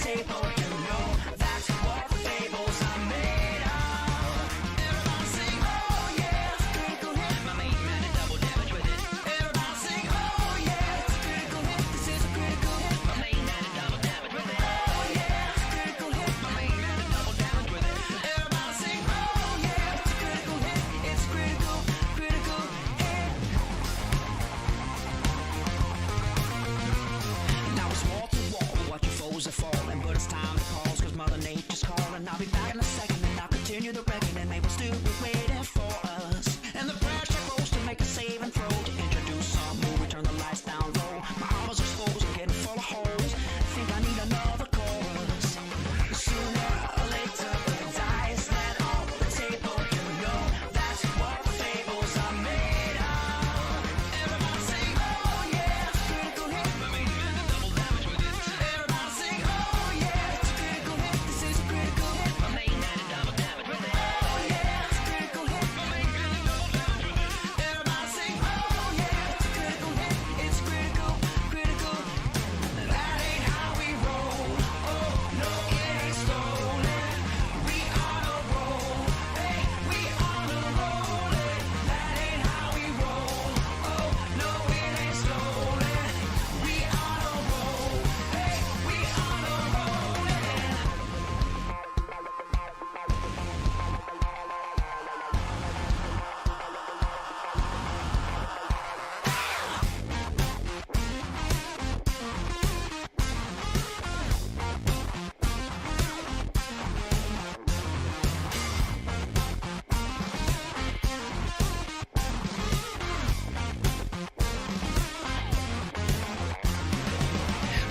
table, you know that's what fables are made of. Everybody sing, oh yeah, it's a critical hit. My main man and double damage with it. Everybody sing, oh yeah, it's a critical hit. This is a critical hit. My main man and double damage with it. Oh yeah, it's a critical hit. My main man and double damage with it. Everybody sing, oh yeah, it's a critical hit. It's critical, critical hit. Now it's wall to wall, watch your foes are falling, but it's time to pause, cause Mother Nature's calling. I'll be back in a second and I'll continue the reckoning, and they will still be waiting for us. And the pressure grows to make a save and throw, to introduce some move, turn the lights down low. My armor's exposed, I'm getting full of holes. Think I need another chorus. Sooner or later, the dice land on the table, you know that's what fables are made of. Everybody sing, oh yeah, it's a critical hit. Everybody sing, oh yeah, it's a critical hit. This is a critical hit. My main man and double damage with it. Oh yeah, it's a critical hit. My main man and double damage with it. Everybody sing, oh yeah, it's a critical hit. It's critical, critical. That ain't how we roll. Oh no, it ain't stolen. We on a roll. Hey, we on a rollin'. That ain't how we roll. Oh no, it ain't stolen. We on a roll. Hey, we on a rollin'.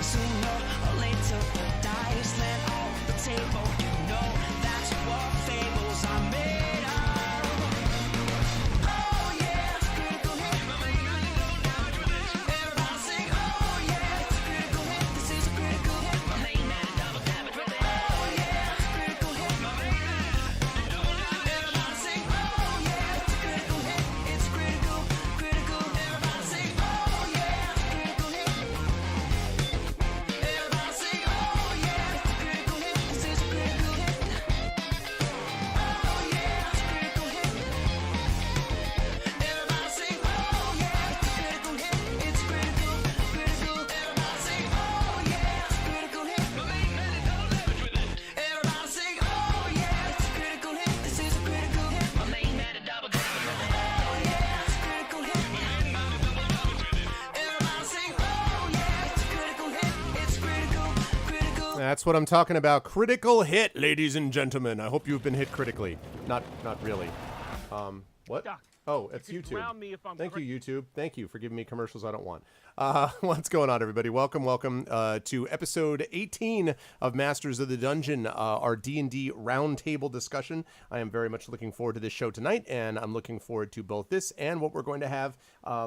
Sooner or later, the dice land on the table. You know that's what fables are made of. Oh yeah, it's a critical hit. Everybody sing, oh yeah, it's a critical hit. This is a critical hit. My main man and double damage with it. Oh yeah, it's a critical hit. Everybody sing, oh yeah, it's a critical hit. It's critical, critical. Everybody sing, oh yeah, it's a critical hit. Everybody sing, oh yeah, it's a critical hit. This is a critical hit. Oh yeah, it's a critical hit. Everybody sing, oh yeah, it's a critical hit. It's critical, critical. Everybody sing, oh yeah, it's a critical hit. My main man and double damage with it. Everybody sing, oh yeah, it's a critical hit. This is a critical hit. My main man and double damage with it. Oh yeah, it's a critical hit. Everybody sing, oh yeah, it's a critical hit. It's critical, critical. That's what I'm talking about. Critical hit, ladies and gentlemen. I hope you've been hit critically. Not really. What? Doc, Oh, it's you could YouTube. drown me if I'm Thank cra- you, YouTube. Thank you for giving me commercials I don't want. What's going on, everybody? Welcome to episode 18 of Masters of the Dungeon, our D&D roundtable discussion. I am very much looking forward to this show tonight, and I'm looking forward to both this and what we're going to have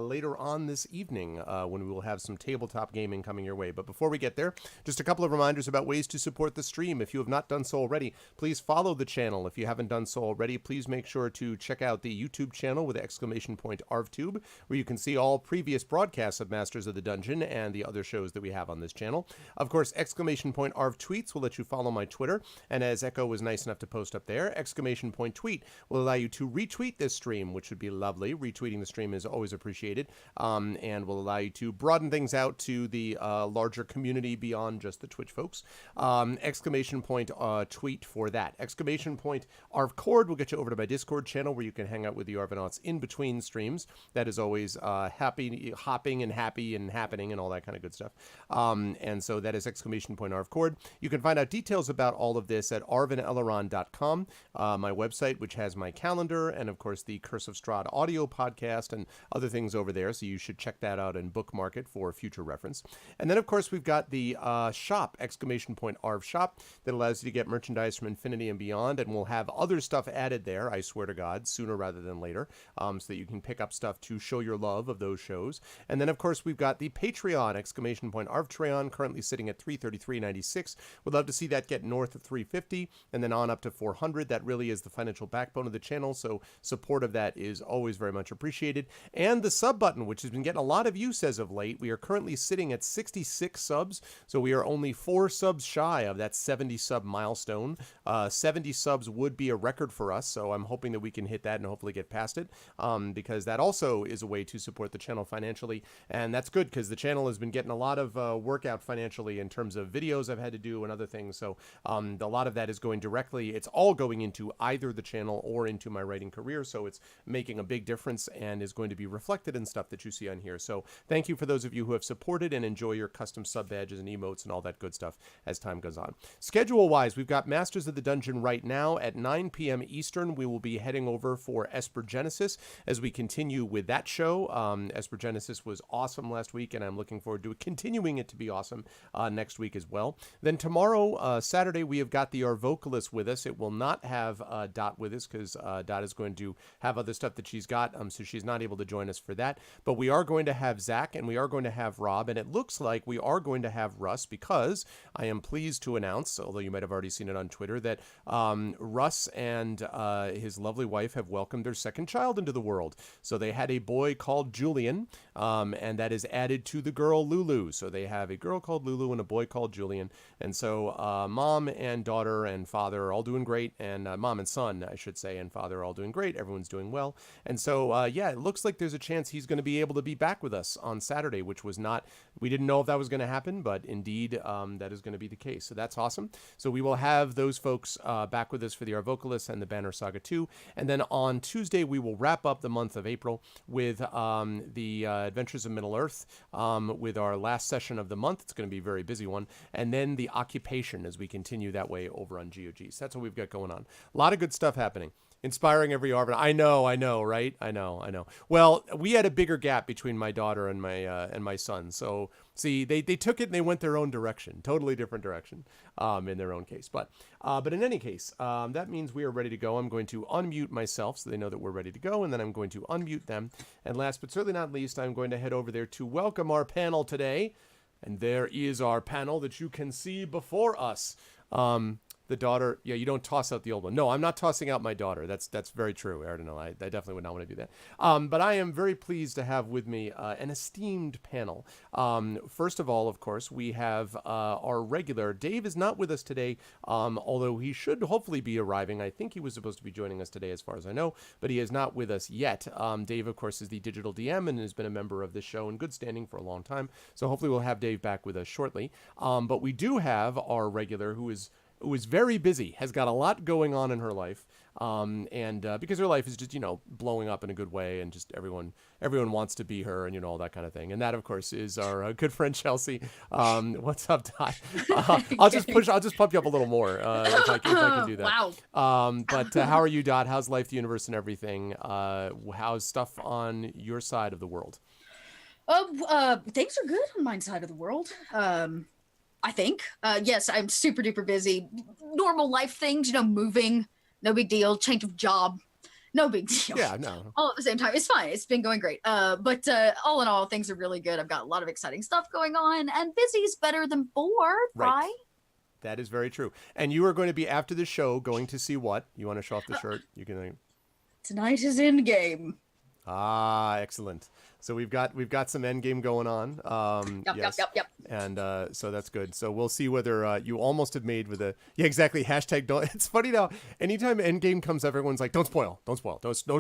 later on this evening when we will have some tabletop gaming coming your way. But before we get there, just a couple of reminders about ways to support the stream. If you have not done so already, please follow the channel. If you haven't done so already, please make sure to check out the YouTube channel with !ArvTube, where you can see all previous broadcasts of Masters of the Dungeon and the other shows that we have on this channel. Of course, !Arv tweets will let you follow my Twitter, and as Echo was nice enough to post up there, !tweet will allow you to retweet this stream, which would be lovely. Retweeting the stream is always appreciated, and will allow you to broaden things out to the larger community beyond just the Twitch folks. !Tweet for that. !Arvcord will get you over to my Discord channel, where you can hang out with the Arvanauts in between streams. That is always hopping and happy and happening and all that kind of good stuff. And so that is !Arvcord. You can find out details about all of this at arvanelleron.com, my website, which has my calendar and, of course, the Curse of Strahd audio podcast and other things over there. So you should check that out and bookmark it for future reference. And then, of course, we've got the shop, !Arv shop, that allows you to get merchandise from Infinity and beyond. And we'll have other stuff added there, I swear to God, sooner rather than later, so that you can pick up stuff to show your love of those shows. And then, of course, we we've got the Patreon, !Arvtreon, currently sitting at 333.96. Would love to see that get north of 350 and then on up to 400. That really is the financial backbone of the channel, so support of that is always very much appreciated. And the sub button, which has been getting a lot of use as of late. We are currently sitting at 66 subs, so we are only 4 subs shy of that 70 sub milestone. 70 subs would be a record for us, so I'm hoping that we can hit that and hopefully get past it, because that also is a way to support the channel financially, and that's good because the channel has been getting a lot of workout financially in terms of videos I've had to do and other things, so a lot of that is going directly, it's all going into either the channel or into my writing career, so it's making a big difference and is going to be reflected in stuff that you see on here. So thank you for those of you who have supported and enjoy your custom sub badges and emotes and all that good stuff as time goes on. Schedule wise, we've got Masters of the Dungeon right now at 9 p.m. Eastern. We will be heading over for Esper Genesis as we continue with that show. Esper Genesis was awesome last week, and I'm looking forward to continuing it to be awesome next week as well. Then tomorrow, Saturday, we have got the Arvocalis with us. It will not have Dot with us because Dot is going to have other stuff that she's got, so she's not able to join us for that. But we are going to have Zach and we are going to have Rob, and it looks like we are going to have Russ, because I am pleased to announce, although you might have already seen it on Twitter, that Russ and his lovely wife have welcomed their second child into the world. So they had a boy called Julian, and that is added to the girl Lulu. So they have a girl called Lulu and a boy called Julian. And so mom and daughter and father are all doing great, and mom and son, I should say, and father are all doing great. Everyone's doing well. And so, yeah, it looks like there's a chance he's going to be able to be back with us on Saturday, which was not, we didn't know if that was going to happen, but indeed that is going to be the case. So that's awesome. So we will have those folks back with us for the Arvocalis and the Banner Saga 2. And then on Tuesday, we will wrap up the month of April with the Adventures of Middle-earth with our last session of the month. It's going to be a very busy one. And then the Occupation as we continue that way over on GOG. So that's what we've got going on. A lot of good stuff happening. Inspiring every Arvin. I know, right? I know. Well, we had a bigger gap between my daughter and my son. So, see, they took it and they went their own direction, totally different direction, in their own case. But in any case, that means we are ready to go. I'm going to unmute myself so they know that we're ready to go, and then I'm going to unmute them. And last but certainly not least, I'm going to head over there to welcome our panel today. And there is our panel that you can see before us. The daughter, yeah, you don't toss out the old one. No, I'm not tossing out my daughter. That's very true, Aaron. I definitely would not want to do that. But I am very pleased to have with me an esteemed panel. First of all, of course, we have our regular. Dave is not with us today, although he should hopefully be arriving. I think he was supposed to be joining us today, as far as I know, but he is not with us yet. Dave, of course, is the digital DM and has been a member of this show in good standing for a long time. So hopefully we'll have Dave back with us shortly. But we do have our regular who is very busy, has got a lot going on in her life, and because her life is just, blowing up in a good way, and just everyone wants to be her, and all that kind of thing. And that, of course, is our good friend Chelsea. What's up, Dot? I'll just pump you up a little more if I can do that. Wow. But how are you, Dot? How's life, the universe, and everything? How's stuff on your side of the world? Things are good on my side of the world. I think. Yes, I'm super duper busy. Normal life things, moving, no big deal. Change of job, no big deal. Yeah, no. All at the same time. It's fine. It's been going great. But all in all, things are really good. I've got a lot of exciting stuff going on, and busy's better than bored, right? That is very true. And you are going to be, after the show, going to see what? You want to show off the shirt? You can. Tonight is Endgame. Ah, excellent. So we've got some Endgame going on. Yep. And so that's good. So we'll see whether you almost have made with a exactly hashtag. Don't. It's funny now. Anytime Endgame comes up, everyone's like, "Don't spoil. No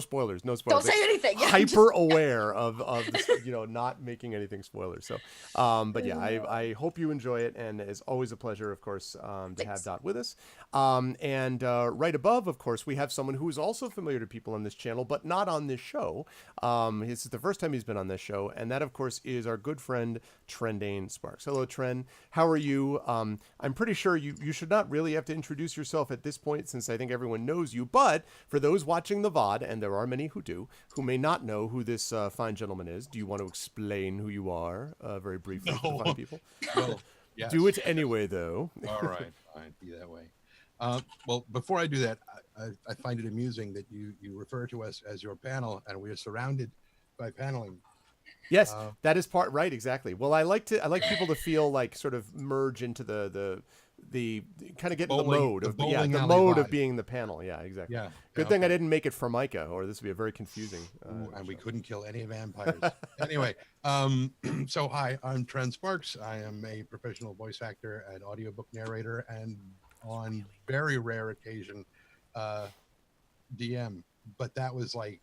spoilers. Don't say anything." Yeah, hyper aware of this, not making anything spoilers. So, but yeah, I hope you enjoy it, and it's always a pleasure, of course, to have Dot with us. And right above, of course, we have someone who is also familiar to people on this channel, but not on this show. This is the first time he's been on this show, and that, of course, is our good friend Trendane Sparks. Hello, Tren. How are you? I'm pretty sure you should not really have to introduce yourself at this point, since I think everyone knows you. But for those watching the VOD, and there are many who do, who may not know who this fine gentleman is, do you want to explain who you are very briefly to the fine people? Well, yes. Do it anyway, though. All right, fine, be that way. Well, before I do that, I find it amusing that you refer to us as your panel, and we are surrounded by paneling Yes, Uh, that is part right. Exactly. Well, I like people to feel like sort of merge into the kind of get in the mode the of bowling the alley mode of vibe. being the panel. Yeah, exactly. Yeah. Good thing I Okay. didn't make it Formica, or this would be a very confusing. Ooh, and we show. couldn't kill any vampires. Anyway, so hi, I'm Trent Sparks. I am a professional voice actor and audiobook narrator, and on very rare occasion, uh, DM. But that was like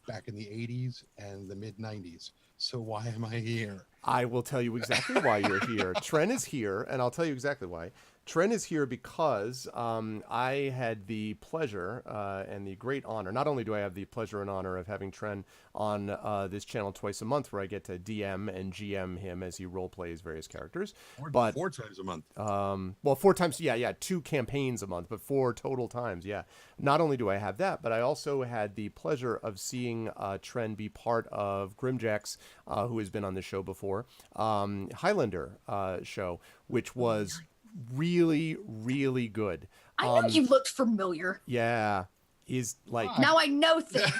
back in the 80s and the mid 90s. So why am I here? I will tell you exactly why you're here. Tren is here, and I'll tell you exactly why. Tren is here because I had the pleasure and the great honor. Not only do I have the pleasure and honor of having Tren on this channel twice a month, where I get to DM and GM him as he role plays various characters, but Four times a month. well, 4 times, yeah, 2 campaigns a month, but 4 total times, yeah. Not only do I have that, but I also had the pleasure of seeing Tren be part of Grimjack's, who has been on the show before, Highlander show, which was really, really good. I know you looked familiar. Yeah, he's like, Now I know things.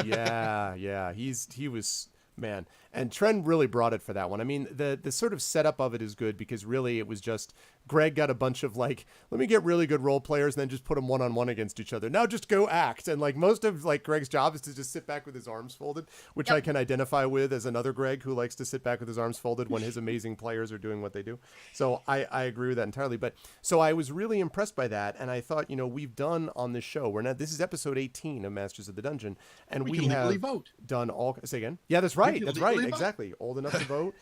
yeah, he was, man, and Tren really brought it for that one. I mean, the sort of setup of it is good because really it was just Greg got a bunch of like, let me get really good role players and then just put them one-on-one against each other. Now just go act. And like most of like Greg's job is to just sit back with his arms folded, which I can identify with as another Greg who likes to sit back with his arms folded when his amazing players are doing what they do. So I agree with that entirely. But so I was really impressed by that. And I thought, we've done on this show, this is episode 18 of Masters of the Dungeon. And we can legally have vote. done all, say again? Yeah, that's right. can That's right. legally vote. Exactly. Old enough to vote.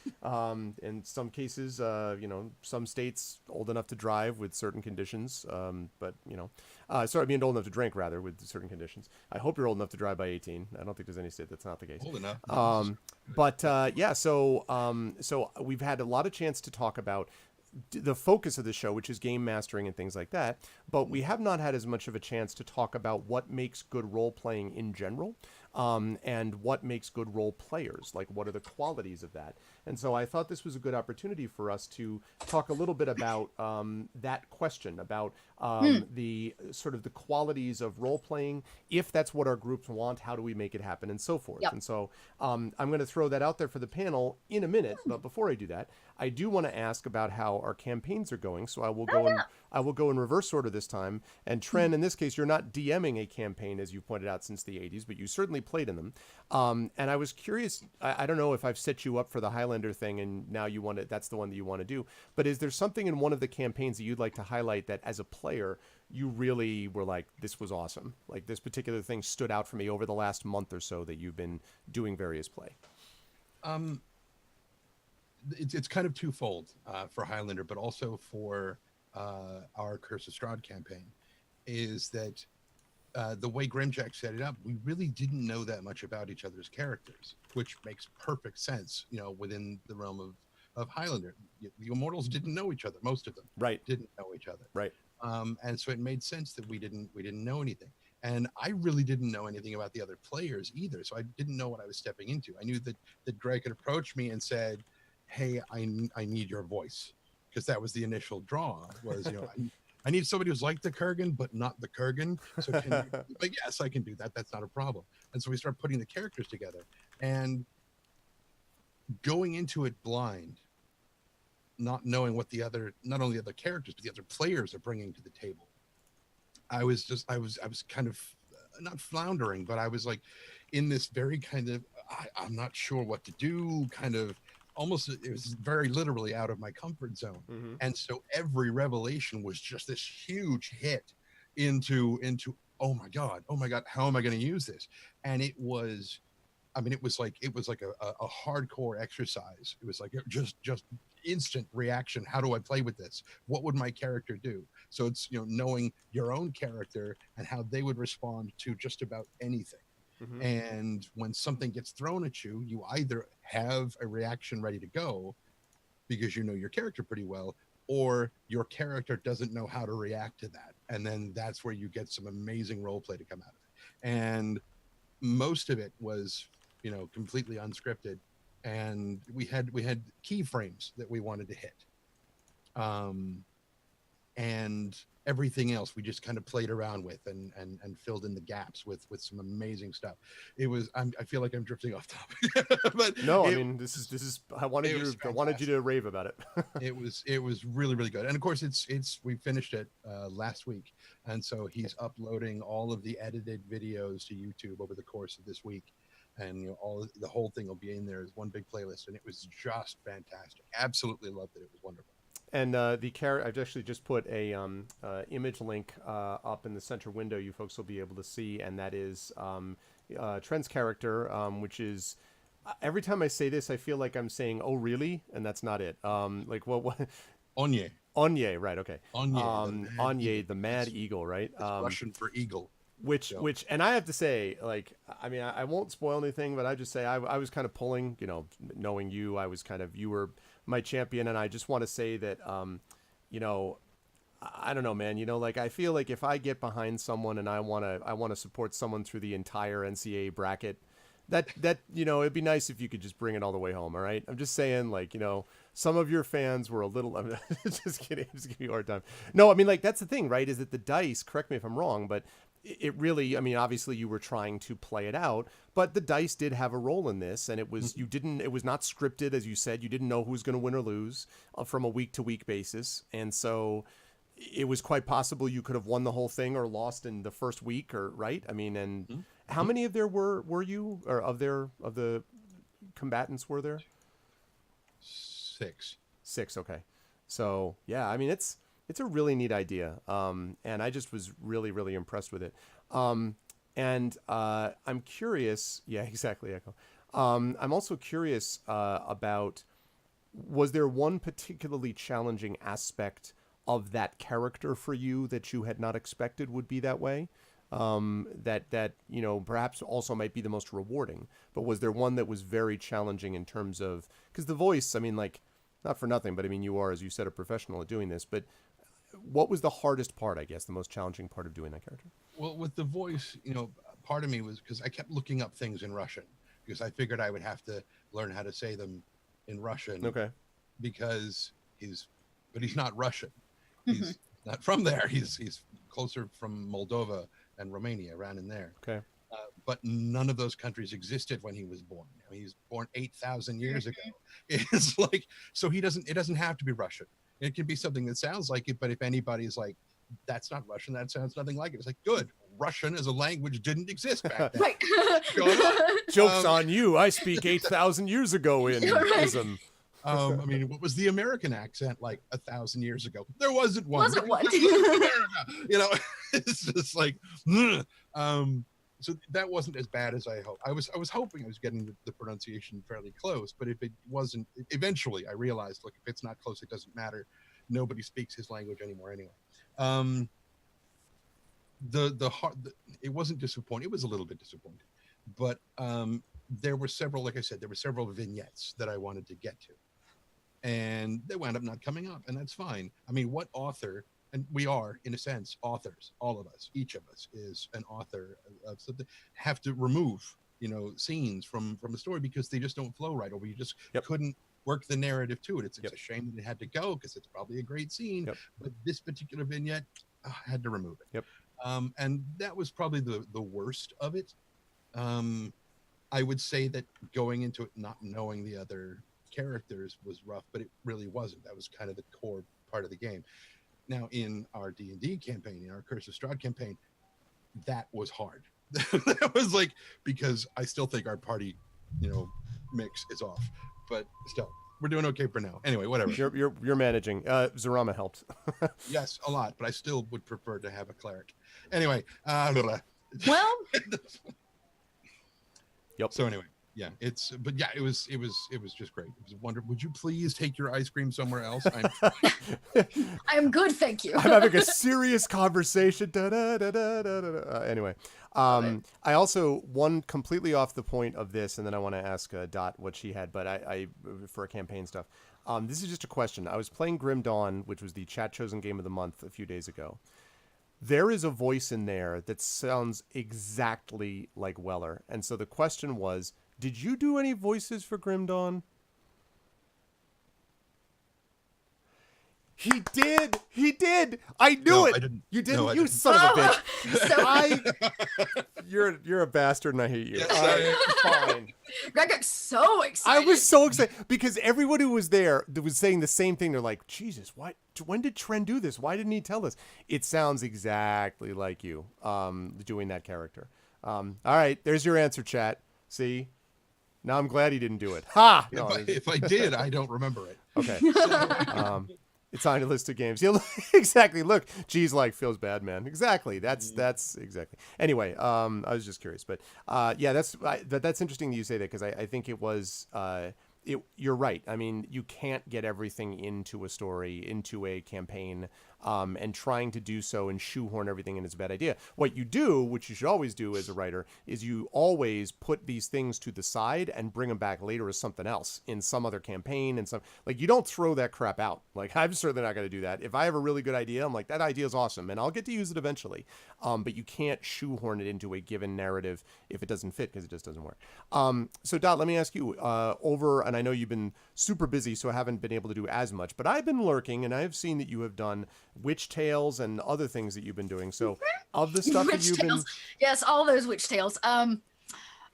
In some cases, some states old enough to drive with certain conditions. But sorry, I mean old enough to drink rather with certain conditions. I hope you're old enough to drive by 18. I don't think there's any state that's not the case. Old enough. So we've had a lot of chance to talk about the focus of the show, which is game mastering and things like that. But we have not had as much of a chance to talk about what makes good role playing in general. And what makes good role players, like what are the qualities of that. And so I thought this was a good opportunity for us to talk a little bit about that question, about the sort of the qualities of role playing. If that's what our groups want, how do we make it happen, and so forth. Yep. And so I'm going to throw that out there for the panel in a minute. But before I do that, I do want to ask about how our campaigns are going. So I will go in reverse order this time. And Tren, in this case, you're not DMing a campaign, as you pointed out, since the 80s, but you certainly played in them. And I was curious, I don't know if I've set you up for the Highlander thing and now that's the one that you want to do, but is there something in one of the campaigns that you'd like to highlight that as a player, you really were like, this was awesome? Like this particular thing stood out for me over the last month or so that you've been doing various play? It's kind of twofold for Highlander, but also for our Curse of Strahd campaign, is that the way Grimjack set it up, we really didn't know that much about each other's characters, which makes perfect sense, within the realm of Highlander. The Immortals didn't know each other. Most of them didn't know each other. Right. And so it made sense that we didn't know anything. And I really didn't know anything about the other players either. So I didn't know what I was stepping into. I knew that Greg had approached me and said, hey, I need your voice. Because that was the initial draw, was, I need somebody who's like the Kurgan, but not the Kurgan. So but yes, I can do that. That's not a problem. And so we start putting the characters together and going into it blind, not knowing what not only the other characters, but the other players are bringing to the table. I was kind of not floundering, but I was like in this very kind of, I'm not sure what to do, kind of almost, it was very literally out of my comfort zone. Mm-hmm. And so every revelation was just this huge hit into oh my god, how am I going to use this? And it was like a hardcore exercise. It was like just instant reaction. How do I play with this? What would my character do? So it's knowing your own character and how they would respond to just about anything. Mm-hmm. And when something gets thrown at you, you either have a reaction ready to go because you know your character pretty well, or your character doesn't know how to react to that. And then that's where you get some amazing role play to come out of it. And most of it was, completely unscripted. And we had keyframes that we wanted to hit. And everything else we just kind of played around with and filled in the gaps with some amazing stuff. It was I feel like I'm drifting off topic, but No, I mean this is I wanted it you was to, I wanted you to rave about it. it was really really good. And of course we finished it last week, and so he's uploading all of the edited videos to YouTube over the course of this week, and the whole thing will be in there as one big playlist, and it was just fantastic. Absolutely loved it. It was wonderful. And I've actually just put a image link up in the center window. You folks will be able to see, and that is Trent's character, which is every time I say this, I feel like I'm saying "Oh, really?" and that's not it. Like what? Onye. Onye, right? Okay. Onye, the Mad Eagle, right? It's Russian for eagle. Which, and I have to say, like, I mean, I won't spoil anything, but I just say I was kind of pulling, knowing you, you were my champion, and I just want to say that, I don't know, man, like I feel like if I get behind someone and I want to support someone through the entire NCAA bracket, that it'd be nice if you could just bring it all the way home. All right, I'm just saying, like, some of your fans were a little. I'm just kidding. I'm just giving you a hard time. No, I mean, like, that's the thing, right? Is that the dice? Correct me if I'm wrong, but it really, I mean, obviously you were trying to play it out, but the dice did have a role in this, and it was it was not scripted, as you said. You didn't know who was going to win or lose from a week to week basis, and so it was quite possible you could have won the whole thing or lost in the first week, or right. I mean, and how many of there were you, or of the combatants were there? Six. Okay, so yeah, I mean it's a really neat idea, and I just was really really impressed with it. And I'm curious. Yeah, exactly, Echo. I'm also curious about, was there one particularly challenging aspect of that character for you that you had not expected would be that way? That perhaps also might be the most rewarding, but was there one that was very challenging in terms of, because the voice, I mean, like, not for nothing, but I mean, you are, as you said, a professional at doing this, but what was the hardest part, I guess, the most challenging part of doing that character? Well, with the voice, part of me was because I kept looking up things in Russian, because I figured I would have to learn how to say them in Russian. Okay. Because he's not Russian. He's not from there. He's closer from Moldova and Romania, around in there. Okay. But none of those countries existed when he was born. He was born 8,000 years ago. It's like, so it doesn't have to be Russian. It can be something that sounds like it, but if anybody's like, that's not Russian, that sounds nothing like it, it's like, good. Russian as a language didn't exist back then. Right. Joke's on you. I speak 8,000 years ago in ism. I mean, what was the American accent like 1,000 years ago? There wasn't one. Wasn't one. America. It's just like, so that wasn't as bad as I hoped. I was hoping I was getting the pronunciation fairly close, but if it wasn't, eventually I realized, look, if it's not close, it doesn't matter. Nobody speaks his language anymore anyway. It wasn't disappointing. It was a little bit disappointing, but there were several, like I said, there were several vignettes that I wanted to get to, and they wound up not coming up, and that's fine. I mean, what author, and we are, in a sense, authors, all of us, each of us is an author of something, have to remove, scenes from the story because they just don't flow right, or you just couldn't work the narrative to it. It's a shame that it had to go because it's probably a great scene, but this particular vignette, I had to remove it. And that was probably the worst of it. I would say that going into it not knowing the other characters was rough, but it really wasn't. That was kind of the core part of the game. Now, in our D&D campaign, in our Curse of Strahd campaign, that was hard. That was like, because I still think our party, mix is off, but still, we're doing okay for now. Anyway, whatever. You're managing. Zarama helped. Yes, a lot, but I still would prefer to have a cleric. Anyway, Well, So anyway, yeah, it was just great. It was wonderful. Would you please take your ice cream somewhere else? I am good, thank you. I'm having a serious conversation. Anyway, I also, one completely off the point of this, and then I want to ask Dot what she had, but I for campaign stuff. This is just a question. I was playing Grim Dawn, which was the chat chosen game of the month a few days ago. There is a voice in there that sounds exactly like Weller, and so the question was, did you do any voices for Grim Dawn? He did. He did. I knew No, it. I didn't. You didn't. No, I you didn't. son of a bitch. So You're a bastard, and I hate you. Yes, All I right, fine. Greg got so I excited. was so excited because everyone who was there was saying the same thing. They're like, Jesus, what? When did Trent do this? Why didn't he tell us? It sounds exactly like you doing that character. All right, there's your answer, chat. See? Now I'm glad he didn't do it. Ha! No, If I did, I don't remember it. okay. It's on your list of games. Yeah, exactly. Look, G's like feels bad, man. Exactly. That's exactly. Anyway, I was just curious, but yeah, that's interesting that you say that because I think it was. You're right. I mean, you can't get everything into a story, into a campaign, and trying to do so and shoehorn everything in is a bad idea. What you do, which you should always do as a writer, is you always put these things to the side and bring them back later as something else in some other campaign and some like you don't throw that crap out. Like I'm certainly not going to do that. If I have a really good idea, I'm like that idea is awesome and I'll get to use it eventually. But you can't shoehorn it into a given narrative if it doesn't fit because it just doesn't work. So Dot, let me ask you and I know you've been super busy, so I haven't been able to do as much, but I've been lurking and I have seen that you have done Witch Tales and other things that you've been doing. So of the stuff that Witch you've Tales. Yes, all those Witch Tales.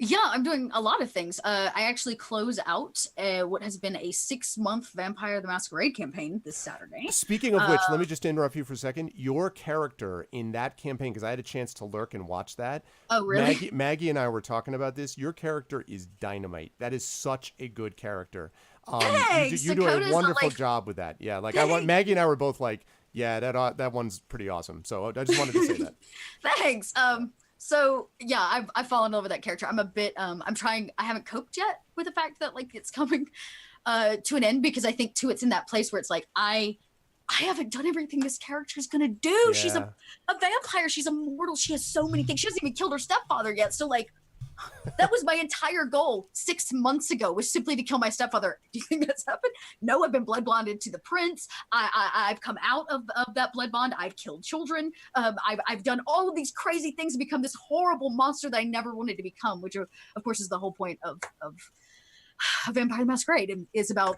Yeah, I'm doing a lot of things. I actually close out what has been a 6-month Vampire the Masquerade campaign this Saturday. Speaking of which, let me just interrupt you for a second. Your character in that campaign, because I had a chance to lurk and watch that. Oh, really? Maggie and I were talking about this. Your character is dynamite. That is such a good character. Thanks, you do Dakota's a wonderful like- job with that. Yeah, like Thanks. Maggie and I were both like, yeah, that one's pretty awesome. So I just wanted to say that. Thanks. So yeah, I've fallen in love with that character. I'm a bit I haven't coped yet with the fact that like it's coming to an end because I think too it's in that place where it's like I haven't done everything this character is gonna do. Yeah. She's a vampire, she's immortal, she has so many things. She hasn't even killed her stepfather yet. So like that was my entire goal 6 months ago was simply to kill my stepfather. Do you think that's happened? No, I've been blood bonded to the prince. I've come out of that blood bond. I've killed children. I've done all of these crazy things to become this horrible monster that I never wanted to become, which of course is the whole point of Vampire the Masquerade and is about,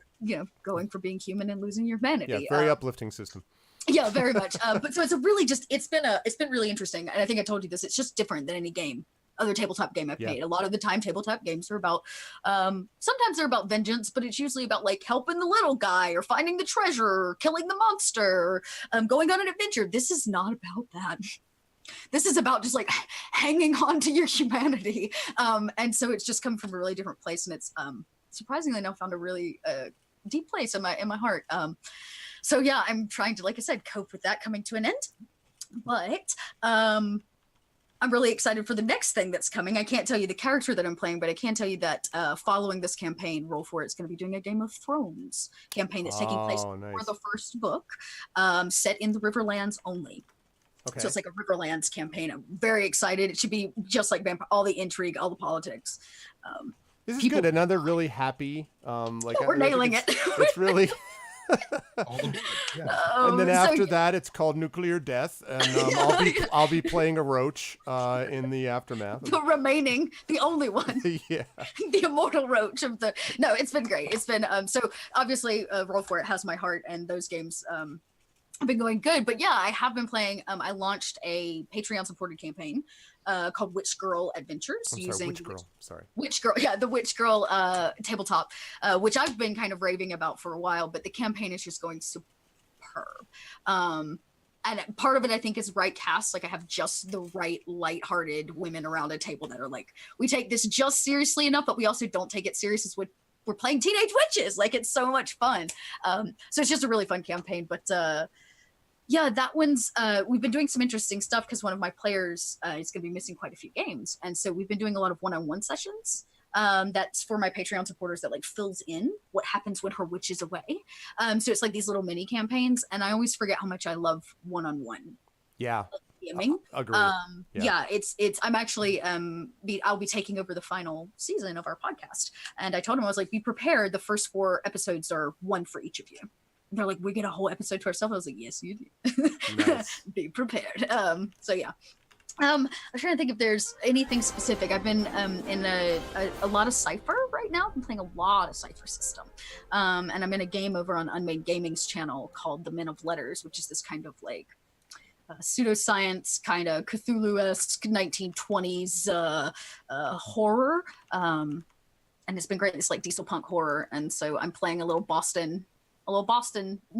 going for being human and losing your humanity. Yeah, very uplifting system. Yeah, very much. But so it's a really it's been really interesting. And I think I told you this. It's just different than any other tabletop game I've played. A lot of the time tabletop games are about sometimes they're about vengeance, but it's usually about like helping the little guy or finding the treasure or killing the monster or going on an adventure. This is not about that. This is about just like hanging on to your humanity. And so it's just come from a really different place, and it's surprisingly now found a really deep place in my heart. So yeah, I'm trying to, like I said, cope with that coming to an end. But I'm really excited for the next thing that's coming. I can't tell you the character that I'm playing, but I can tell you that following this campaign, Roll For It's going to be doing a Game of Thrones campaign that's taking place nice. for the first book, set in the Riverlands only. Okay. So it's like a Riverlands campaign. I'm very excited. It should be just like Vampire, all the intrigue, all the politics. This is people- good. Another really happy. We're nailing it. It's really. All the blood. Yeah. And then So, after that, it's called Nuclear Death, and I'll be playing a roach in the aftermath. the remaining, the only one. Yeah. The immortal roach of the no, it's been great. It's been so obviously Roll For It has my heart, and those games have been going good. But yeah, I have been playing. I launched a Patreon supported campaign called Witch Girl Adventures I'm sorry, Witch Girl. Sorry. Witch Girl, yeah, the Witch Girl tabletop, which I've been kind of raving about for a while, but the campaign is just going superb. And part of it, I think, is right cast. Like I have just the right lighthearted women around a table that are like, we take this just seriously enough, but we also don't take it serious as we're playing teenage witches. Like it's so much fun. So it's just a really fun campaign. But yeah, that one's we've been doing some interesting stuff because one of my players is going to be missing quite a few games, and so we've been doing a lot of one-on-one sessions. That's for my Patreon supporters that like fills in what happens when her witch is away. So it's like these little mini campaigns, and I always forget how much I love one-on-one Yeah. DMing. Agreed. Yeah, it's I'm actually I'll be taking over the final season of our podcast, and I told him I was like, be prepared. The first 4 episodes are one for each of you. And they're like, we get a whole episode to ourselves. I was like, yes, you do. Nice. Be prepared. So yeah. I'm trying to think if there's anything specific. I've been in a lot of Cypher right now. I've been playing a lot of Cypher system. And I'm in a game over on Unmade Gaming's channel called The Men of Letters, which is this kind of like pseudoscience, kind of Cthulhu-esque 1920s horror. And it's been great. It's like diesel punk horror. And so I'm playing a little Boston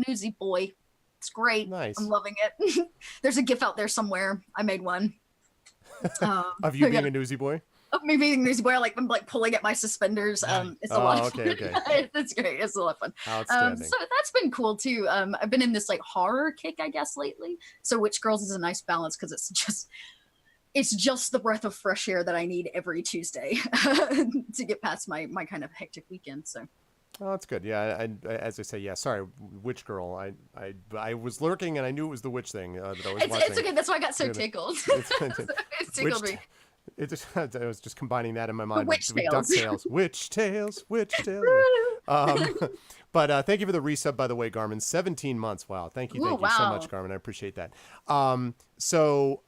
newsy boy. It's great. Nice. I'm loving it. There's a GIF out there somewhere. I made one. Of you being a newsy boy? Of me being a newsy boy, I'm like pulling at my suspenders. It's a lot of fun. Okay. It's great. It's a lot of fun. Outstanding. So that's been cool too. I've been in this like horror kick, I guess, lately. So Witch Girls is a nice balance because it's just the breath of fresh air that I need every Tuesday to get past my kind of hectic weekend. So. Oh, that's good. Yeah, as I say, yeah. Sorry, Witch Girl. I was lurking and I knew it was the witch thing that I was watching. It's okay. That's why I got so tickled. It tickled me. I was just combining that in my mind with Tales. DuckTales. Witch Tales. But thank you for the resub, by the way, Garmin. 17 months. Wow. Thank you so much, Garmin. I appreciate that. So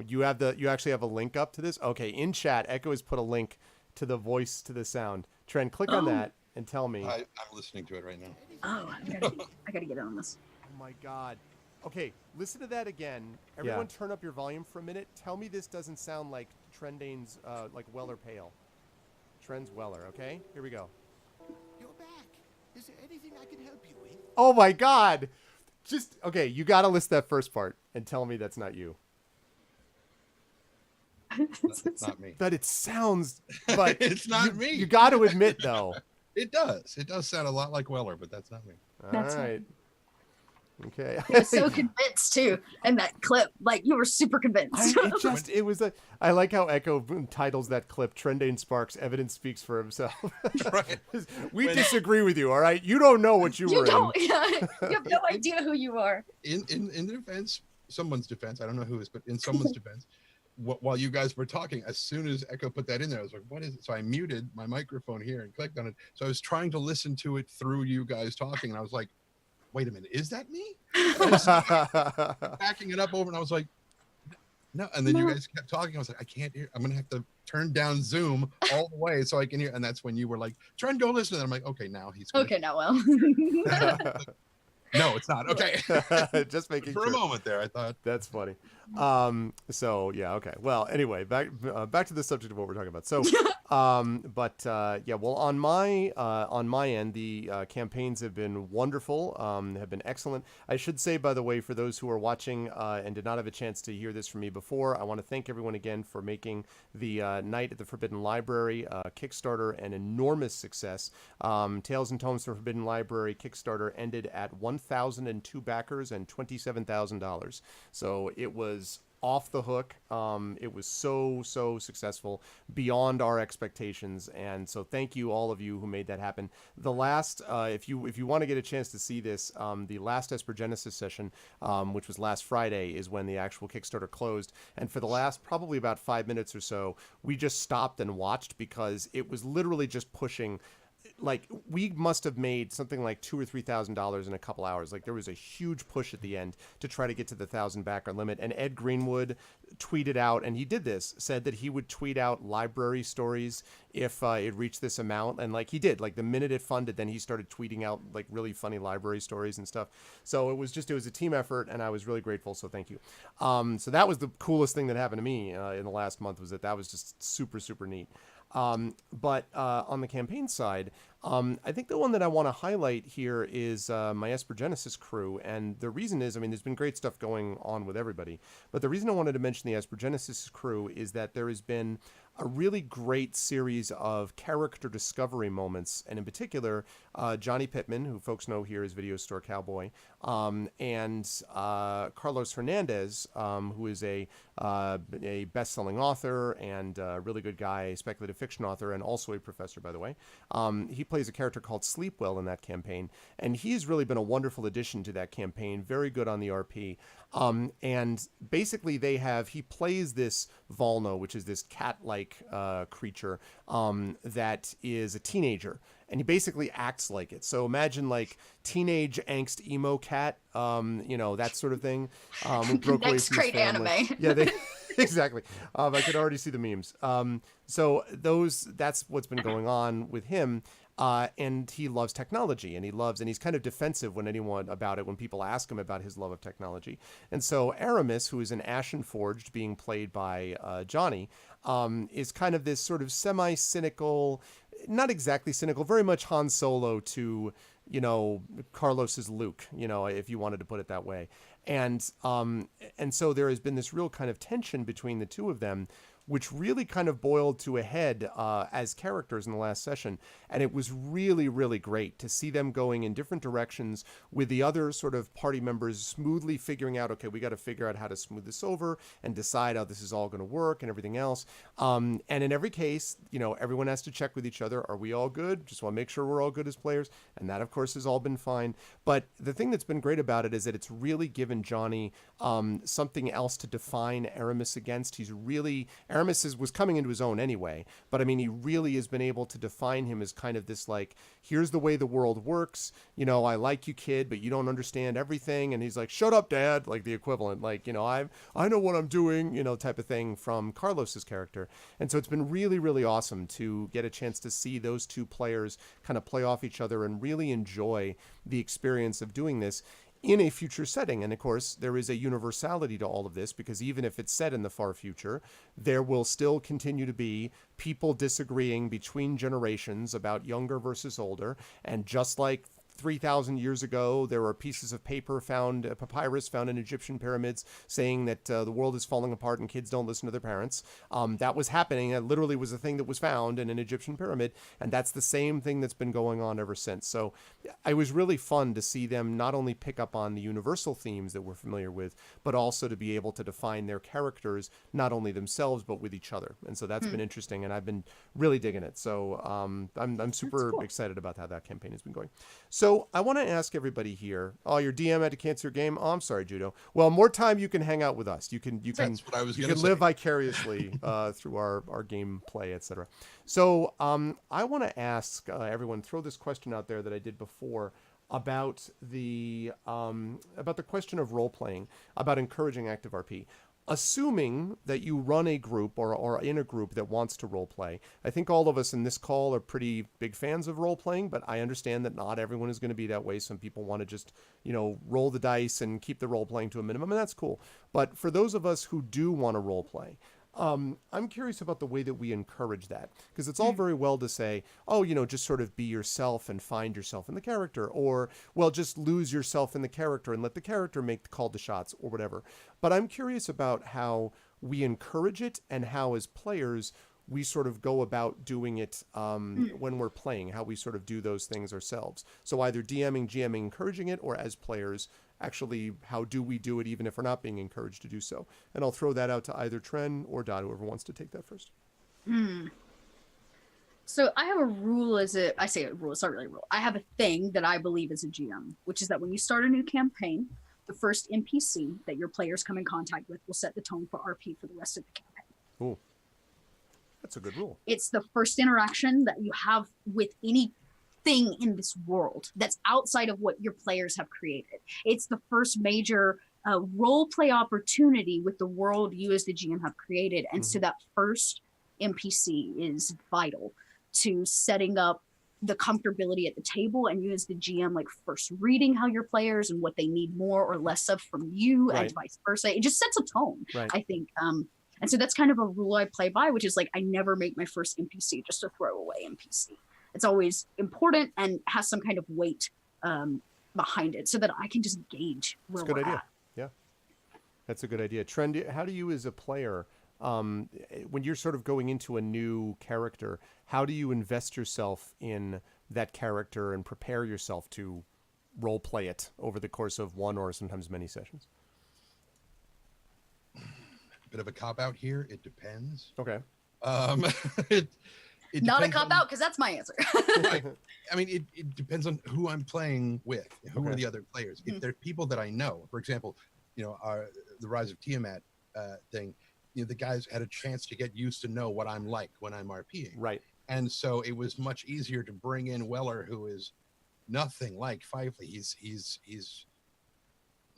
you actually have a link up to this? Okay, in chat, Echo has put a link to the voice to the sound. Trent, click on that and tell me. I'm listening to it right now. Oh, I gotta get on this. Oh my God. Okay, listen to that again. Everyone turn up your volume for a minute. Tell me this doesn't sound like Trendane's, like Weller Pale. Trend's Weller, okay? Here we go. You're back. Is there anything I can help you with? Oh my God. Okay, you gotta list that first part and tell me that's not you. It's not me. But it sounds, but It's not me. You got to admit though. It does. It does sound a lot like Weller, but that's not me. All That's right. Okay. I was so convinced too in that clip. Like you were super convinced. I like how Echo titles that clip Trendane Sparks, evidence speaks for himself. Right. We disagree with you, all right? You don't know what you were in. Yeah, you have no idea who you are. In defense, someone's defense, I don't know who is, but in someone's defense, while you guys were talking, as soon as Echo put that in there, I was like, what is it? So I muted my microphone here and clicked on it. So I was trying to listen to it through you guys talking, and I was like, wait a minute, is that me? Backing it up over, and I was like, no. And then you guys kept talking. I was like, I can't hear. I'm gonna have to turn down Zoom all the way so I can hear. And that's when you were like, Trent, go listen. And I'm like, okay, now he's gonna... Okay, now well. No, it's not. Okay. Just making For sure. a moment there, I thought. That's funny. So yeah, okay. Well, anyway, back to the subject of what we're talking about. So, yeah. Well, on my end, the campaigns have been wonderful. Have been excellent. I should say, by the way, for those who are watching and did not have a chance to hear this from me before, I want to thank everyone again for making the Night at the Forbidden Library Kickstarter an enormous success. Tales and Tomes for Forbidden Library Kickstarter ended at 1,002 backers and $27,000. So it was off the hook. It was so successful, beyond our expectations, and so thank you all of you who made that happen. The last, if you want to get a chance to see this, the last Esper Genesis session, which was last Friday, is when the actual Kickstarter closed, and for the last probably about 5 minutes or so, we just stopped and watched because it was literally just pushing. Like, we must have made something like $2,000 or $3,000 in a couple hours. Like, there was a huge push at the end to try to get to the 1,000 backer limit. And Ed Greenwood tweeted out, and he did this, said that he would tweet out library stories if it reached this amount. And like he did, like the minute it funded, then he started tweeting out like really funny library stories and stuff. So it was a team effort, and I was really grateful. So thank you. So that was the coolest thing that happened to me in the last month, was that was just super neat. But on the campaign side, I think the one that I want to highlight here is my Esper Genesis crew. And the reason is, I mean, there's been great stuff going on with everybody. But the reason I wanted to mention the Esper Genesis crew is that there has been a really great series of character discovery moments, and in particular, Johnny Pittman, who folks know here as Video Store Cowboy, and Carlos Hernandez, who is a best-selling author and a really good guy, speculative fiction author, and also a professor, by the way. He plays a character called Sleepwell in that campaign, and he's really been a wonderful addition to that campaign, very good on the RP. And basically he plays this Volno, which is this cat-like creature that is a teenager. and he basically acts like it. So imagine like teenage angst emo cat, that sort of thing. Who broke away Next from his great family. anime. Yeah, they exactly. I could already see the memes. So that's what's been going on with him. And he loves technology, and he's kind of defensive when people ask him about his love of technology. And so Aramis, who is an Ashen Forged being played by Johnny, is kind of this sort of semi-cynical, not exactly cynical, very much Han Solo to, Carlos's Luke, if you wanted to put it that way. And so there has been this real kind of tension between the two of them, which really kind of boiled to a head as characters in the last session. And it was really, really great to see them going in different directions with the other sort of party members smoothly figuring out, okay, we got to figure out how to smooth this over and decide how this is all going to work and everything else. And in every case, everyone has to check with each other. Are we all good? Just want to make sure we're all good as players. And that, of course, has all been fine. But the thing that's been great about it is that it's really given Johnny something else to define Aramis against. Aramis was coming into his own anyway, but I mean, he really has been able to define him as kind of this, like, here's the way the world works. I like you, kid, but you don't understand everything. And he's like, shut up, dad, like the equivalent, like, I know what I'm doing, type of thing from Carlos's character. And so it's been really, really awesome to get a chance to see those two players kind of play off each other and really enjoy the experience of doing this in a future setting. And of course, there is a universality to all of this, because even if it's set in the far future, there will still continue to be people disagreeing between generations about younger versus older. And just like 3,000 years ago, there were pieces of papyrus found in Egyptian pyramids saying that the world is falling apart and kids don't listen to their parents. That was happening. That literally was a thing that was found in an Egyptian pyramid. And that's the same thing that's been going on ever since. So it was really fun to see them not only pick up on the universal themes that we're familiar with, but also to be able to define their characters, not only themselves, but with each other. And so that's been interesting, and I've been really digging it. So I'm super excited about how that campaign has been going. So I want to ask everybody here. Oh, your DM had to cancel your game. Oh, I'm sorry, Judo. Well, more time you can hang out with us. You can That's what I was you gonna can say. live vicariously through our game play, etc. So I want to ask everyone, throw this question out there that I did before about the question of role playing, about encouraging active RP. Assuming that you run a group or are in a group that wants to role play, I think all of us in this call are pretty big fans of role playing, but I understand that not everyone is going to be that way. Some people want to just, roll the dice and keep the role playing to a minimum, and that's cool. But for those of us who do want to role play, I'm curious about the way that we encourage that, because it's all very well to say, oh, just sort of be yourself and find yourself in the character, or, well, just lose yourself in the character and let the character make the call to shots or whatever. But I'm curious about how we encourage it and how, as players, we sort of go about doing it when we're playing, how we sort of do those things ourselves. So either DMing, GMing, encouraging it, or as players, actually, how do we do it even if we're not being encouraged to do so? And I'll throw that out to either Tren or Dot, whoever wants to take that first. So I have a rule I say a rule, it's not really a rule. I have a thing that I believe is a GM, which is that when you start a new campaign, the first NPC that your players come in contact with will set the tone for RP for the rest of the campaign. Ooh, that's a good rule. It's the first interaction that you have with any thing in this world that's outside of what your players have created. It's the first major role play opportunity with the world you as the GM have created. And so that first NPC is vital to setting up the comfortability at the table, and you as the GM, like, first reading how your players and what they need more or less of from you, Right. and vice versa. It just sets a tone, Right. I think. And so that's kind of a rule I play by, which is like, I never make my first NPC just a throwaway NPC. It's always important and has some kind of weight behind it so that I can just gauge where That's a good we're idea. at. Yeah, that's a good idea. Tren, how do you as a player, when you're sort of going into a new character, how do you invest yourself in that character and prepare yourself to role play it over the course of one or sometimes many sessions? Bit of a cop out here. It depends. Okay. It Not a depends cop on- out, because that's my answer. Right. I mean, it depends on who I'm playing with. Who are Okay. the other players? If they're people that I know, for example, the Rise of Tiamat thing, the guys had a chance to get used to know what I'm like when I'm RPing. Right. And so it was much easier to bring in Weller, who is nothing like Fifely. He's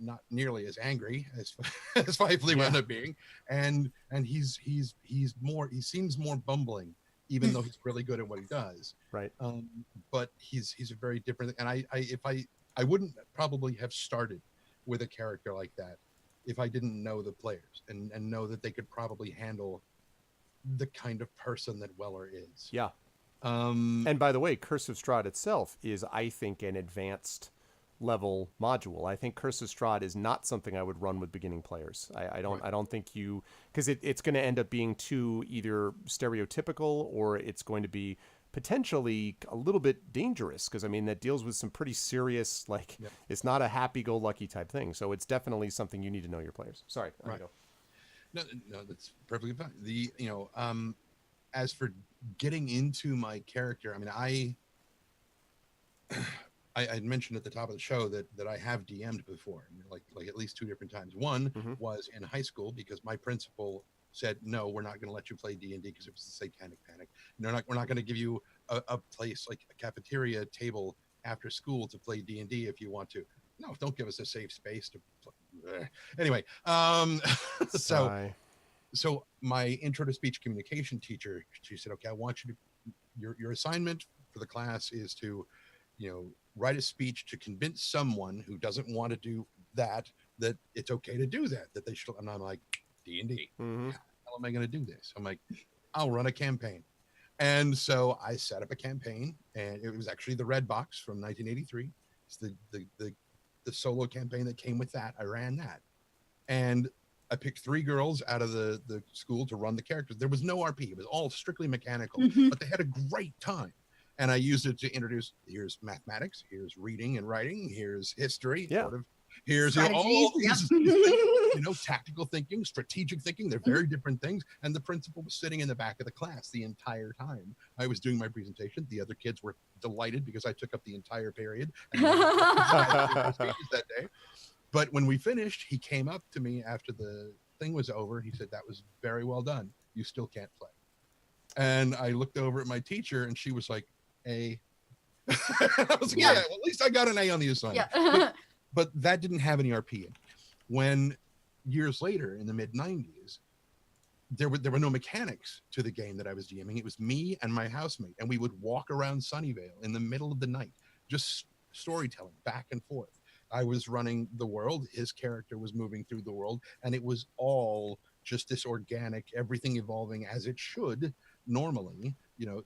not nearly as angry as as Fifely wound up being, and he seems more bumbling, even though he's really good at what he does. Right. But he's a very different. And I wouldn't probably have started with a character like that if I didn't know the players and know that they could probably handle the kind of person that Weller is. Yeah. And by the way, Curse of Strahd itself is, I think, an advanced level module. I think Curse of Strahd is not something I would run with beginning players. I don't think because it's going to end up being too either stereotypical, or it's going to be potentially a little bit dangerous, because I mean that deals with some pretty serious, like, it's not a happy-go-lucky type thing. So it's definitely something you need to know your players. Sorry. Right. No, that's perfectly fine. As for getting into my character, I mean, I mentioned at the top of the show that I have DM'd before, like at least 2 different times. One was in high school, because my principal said, no, we're not going to let you play D&D because it was the Satanic Panic. We're not going to give you a place like a cafeteria table after school to play D&D if you want to. No, don't give us a safe space to play. Anyway, so my intro to speech communication teacher, she said, okay, I want you to, your assignment for the class is to, write a speech to convince someone who doesn't want to do that it's okay to do that they should. And I'm like, D&D. How am I going to do this? I'm like, I'll run a campaign. And so I set up a campaign, and it was actually the Red Box from 1983. It's the solo campaign that came with that. I ran that, and I picked 3 girls out of the school to run the characters. There was no RP. It was all strictly mechanical, but they had a great time. And I used it to introduce, here's mathematics, here's reading and writing, here's history, here's all these things, tactical thinking, strategic thinking. They're very different things. And the principal was sitting in the back of the class the entire time I was doing my presentation. The other kids were delighted because I took up the entire period and that day. But when we finished, he came up to me after the thing was over. He said, that was very well done. You still can't play. And I looked over at my teacher, and she was like, A. I was like, yeah, well, at least I got an A on the assignment. But that didn't have any RP in. When years later, in the mid-90s, there were no mechanics to the game that I was DMing. It was me and my housemate, and we would walk around Sunnyvale in the middle of the night, just storytelling back and forth. I was running the world, his character was moving through the world, and it was all just this organic, everything evolving as it should normally,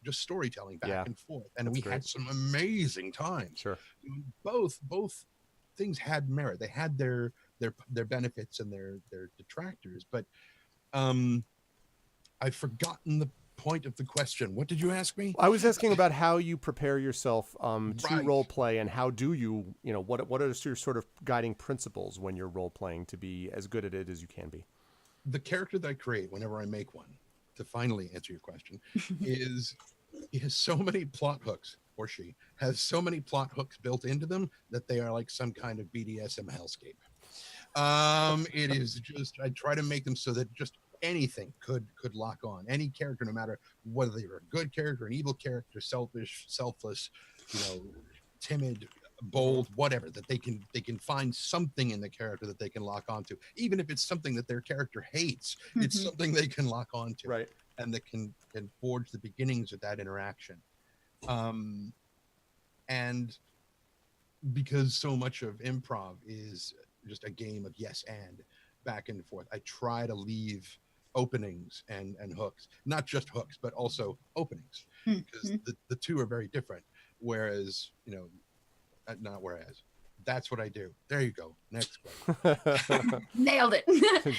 just storytelling back and forth. And we had some amazing times. Sure. Both things had merit. They had their benefits and their detractors. But I've forgotten the point of the question. What did you ask me? I was asking about how you prepare yourself to role play, and how do you, what are your sort of guiding principles when you're role playing to be as good at it as you can be? The character that I create whenever I make one, to finally answer your question, he has so many plot hooks, or she has so many plot hooks built into them that they are like some kind of BDSM hellscape. It is just, I try to make them so that just anything could lock on. Any character, no matter whether they were a good character, an evil character, selfish, selfless, timid, bold, whatever, that they can find something in the character that they can lock onto. Even if it's something that their character hates, it's something they can lock onto. Right. And that can forge the beginnings of that interaction. And because so much of improv is just a game of yes and back and forth, I try to leave openings and hooks, not just hooks, but also openings, because the two are very different. Whereas, not whereas, that's what I do. There you go. Next question. Nailed it.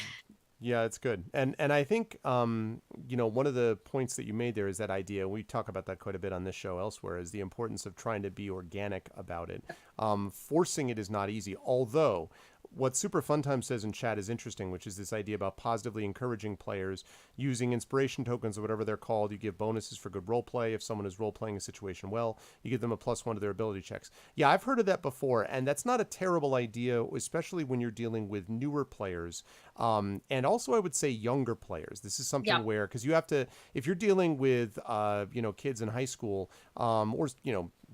Yeah, it's good. And I think, one of the points that you made there is that idea, we talk about that quite a bit on this show elsewhere, is the importance of trying to be organic about it. Forcing it is not easy, although what Super Fun Time says in chat is interesting, which is this idea about positively encouraging players using inspiration tokens or whatever they're called. You give bonuses for good role play. If someone is role playing a situation well, you give them a +1 to their ability checks. Yeah, I've heard of that before, and that's not a terrible idea, especially when you're dealing with newer players. And also, I would say younger players. This is something where, because you have to, if you're dealing with, kids in high school, or,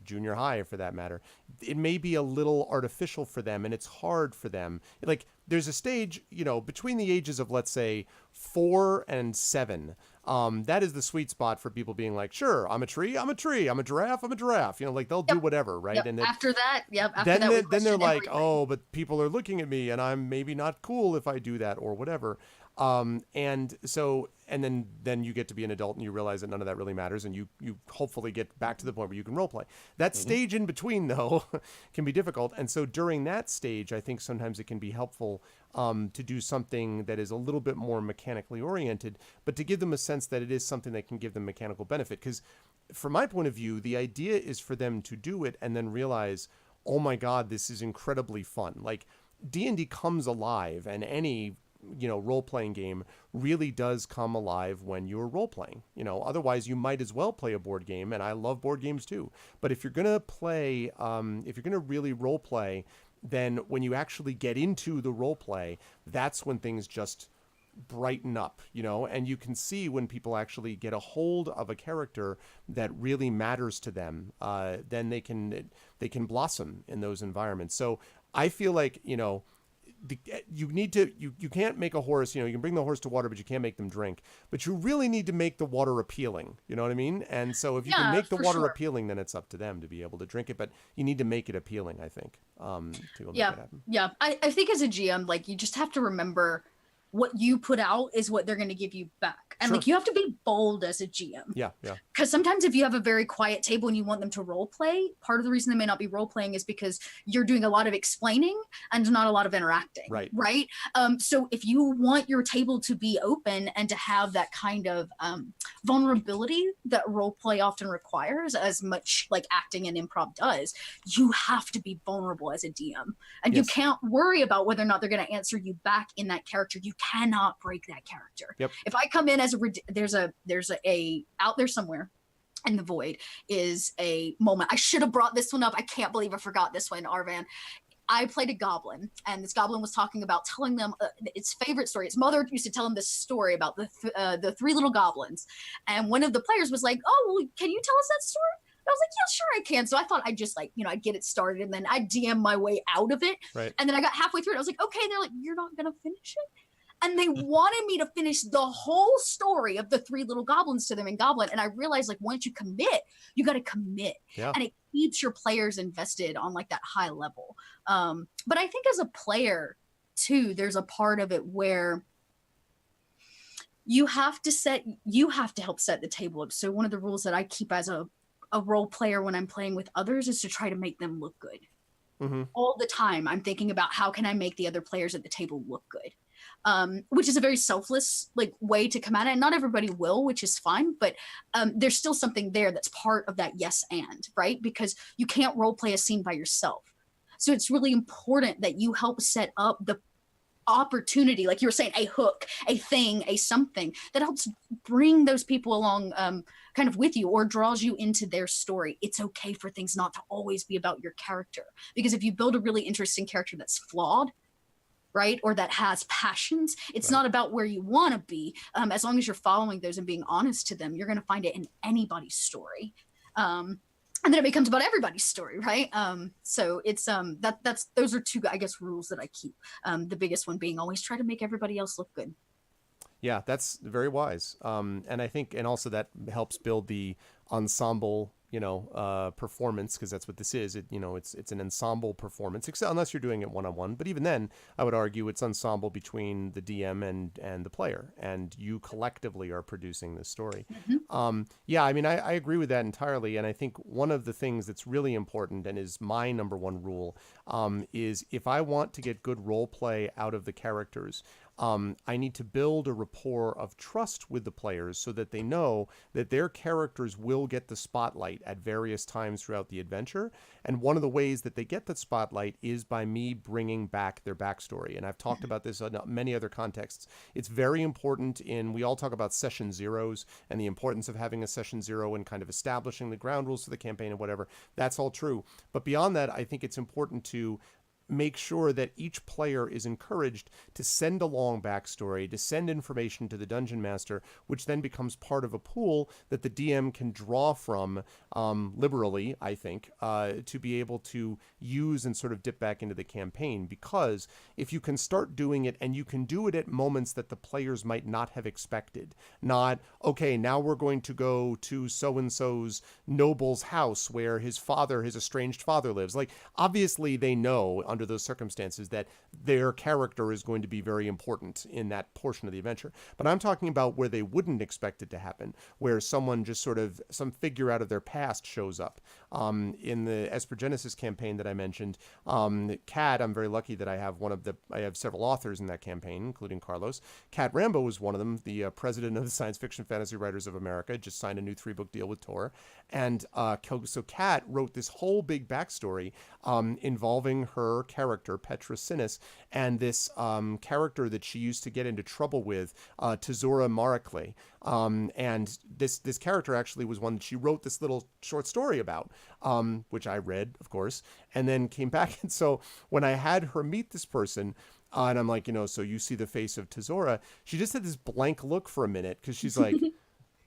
junior high for that matter, it may be a little artificial for them and it's hard for them. Like there's a stage, between the ages of, let's say, 4 and 7. That is the sweet spot for people being like, sure, I'm a tree, I'm a tree, I'm a giraffe, I'm a giraffe. Like they'll do whatever, right? Yep. And after that, then they're like, oh, but people are looking at me and I'm maybe not cool if I do that or whatever. And then you get to be an adult and you realize that none of that really matters, and you hopefully get back to the point where you can role play. That stage in between, though, can be difficult. And so during that stage, I think sometimes it can be helpful to do something that is a little bit more mechanically oriented, but to give them a sense that it is something that can give them mechanical benefit. Because from my point of view, the idea is for them to do it and then realize, oh my God, this is incredibly fun. Like D&D comes alive, and any role-playing game really does come alive when you're role-playing. Otherwise you might as well play a board game, and I love board games too. But if you're going to play, if you're going to really role-play, then when you actually get into the role-play, that's when things just brighten up, and you can see when people actually get a hold of a character that really matters to them, then they can blossom in those environments. So I feel like, you need to, you can't make a horse, you can bring the horse to water, but you can't make them drink. But you really need to make the water appealing. You know what I mean? And so if you can make the water appealing, then it's up to them to be able to drink it. But you need to make it appealing, I think, to make it happen. Yeah. I think as a GM, like, you just have to remember what you put out is what they're going to give you back. And Sure. like, you have to be bold as a GM. Yeah. Because sometimes if you have a very quiet table and you want them to role play, part of the reason they may not be role playing is because you're doing a lot of explaining and not a lot of interacting. Right. So if you want your table to be open and to have that kind of vulnerability that role play often requires, as much like acting and improv does, you have to be vulnerable as a DM. And you can't worry about whether or not they're going to answer you back in that character. You cannot break that character. Yep. If I come in as there's a out there somewhere in the void is a moment. I should have brought this one up. I can't believe I forgot this one, Arvan. I played a goblin, and this goblin was talking about telling them its favorite story. Its mother used to tell him this story about the 3 little goblins, and one of the players was like, "Oh, well, can you tell us that story?" I was like, "Yeah, sure I can." So I thought I'd just I'd get it started, and then I'd DM my way out of it. Right. And then I got halfway through it. I was like, "Okay." And they're like, "You're not gonna finish it?" And they wanted me to finish the whole story of the 3 little goblins to them in Goblin. And I realized, like, once you commit, you got to commit. Yeah. And it keeps your players invested on like that high level. But I think as a player too, there's a part of it where you have to help set the table up. So one of the rules that I keep as a role player when I'm playing with others is to try to make them look good. Mm-hmm. All the time I'm thinking about how can I make the other players at the table look good. Which is a very selfless way to come at it. And not everybody will, which is fine, but there's still something there that's part of that yes and, right? Because you can't role play a scene by yourself. So it's really important that you help set up the opportunity, like you were saying, a hook, a thing, a something that helps bring those people along kind of with you or draws you into their story. It's okay for things not to always be about your character, because if you build a really interesting character that's flawed, right, or that has passions, it's not about where you want to be. As long as you're following those and being honest to them, you're going to find it in anybody's story. And then it becomes about everybody's story, right? So it's that's those are 2, I guess, rules that I keep. The biggest one being always try to make everybody else look good. Yeah, that's very wise. And I think, and also that helps build the ensemble, performance, because that's what this is. It's an ensemble performance, except unless you're doing it one-on-one. But even then, I would argue it's ensemble between the DM and the player, and you collectively are producing this story. Mm-hmm. Yeah, I mean, I agree with that entirely. And I think one of the things that's really important and is my number one rule is if I want to get good role play out of the characters, I need to build a rapport of trust with the players so that they know that their characters will get the spotlight at various times throughout the adventure. And one of the ways that they get that spotlight is by me bringing back their backstory. And I've talked about this in many other contexts. It's very important we all talk about session zeros and the importance of having a session zero and kind of establishing the ground rules for the campaign and whatever. That's all true. But beyond that, I think it's important to make sure that each player is encouraged to send along backstory, to send information to the dungeon master, which then becomes part of a pool that the DM can draw from liberally, I think, to be able to use and sort of dip back into the campaign. Because if you can start doing it, and you can do it at moments that the players might not have expected, not, okay, now we're going to go to so-and-so's noble's house where his estranged father lives. Like, obviously they know under those circumstances that their character is going to be very important in that portion of the adventure. But I'm talking about where they wouldn't expect it to happen, where someone just sort of, some figure out of their past shows up. In the Esper Genesis campaign that I mentioned, Kat, I'm very lucky that I have several authors in that campaign, including Carlos. Kat Rambo was one of them, the president of the Science Fiction Fantasy Writers of America, just signed a new 3-book deal with Tor. And so Kat wrote this whole big backstory involving her character, Petra Sinis, and this character that she used to get into trouble with, Tezora Maraclay. And this character actually was one that she wrote this little short story about, which I read, of course, and then came back. And so when I had her meet this person, and I'm like, so you see the face of Tezora, she just had this blank look for a minute because she's like,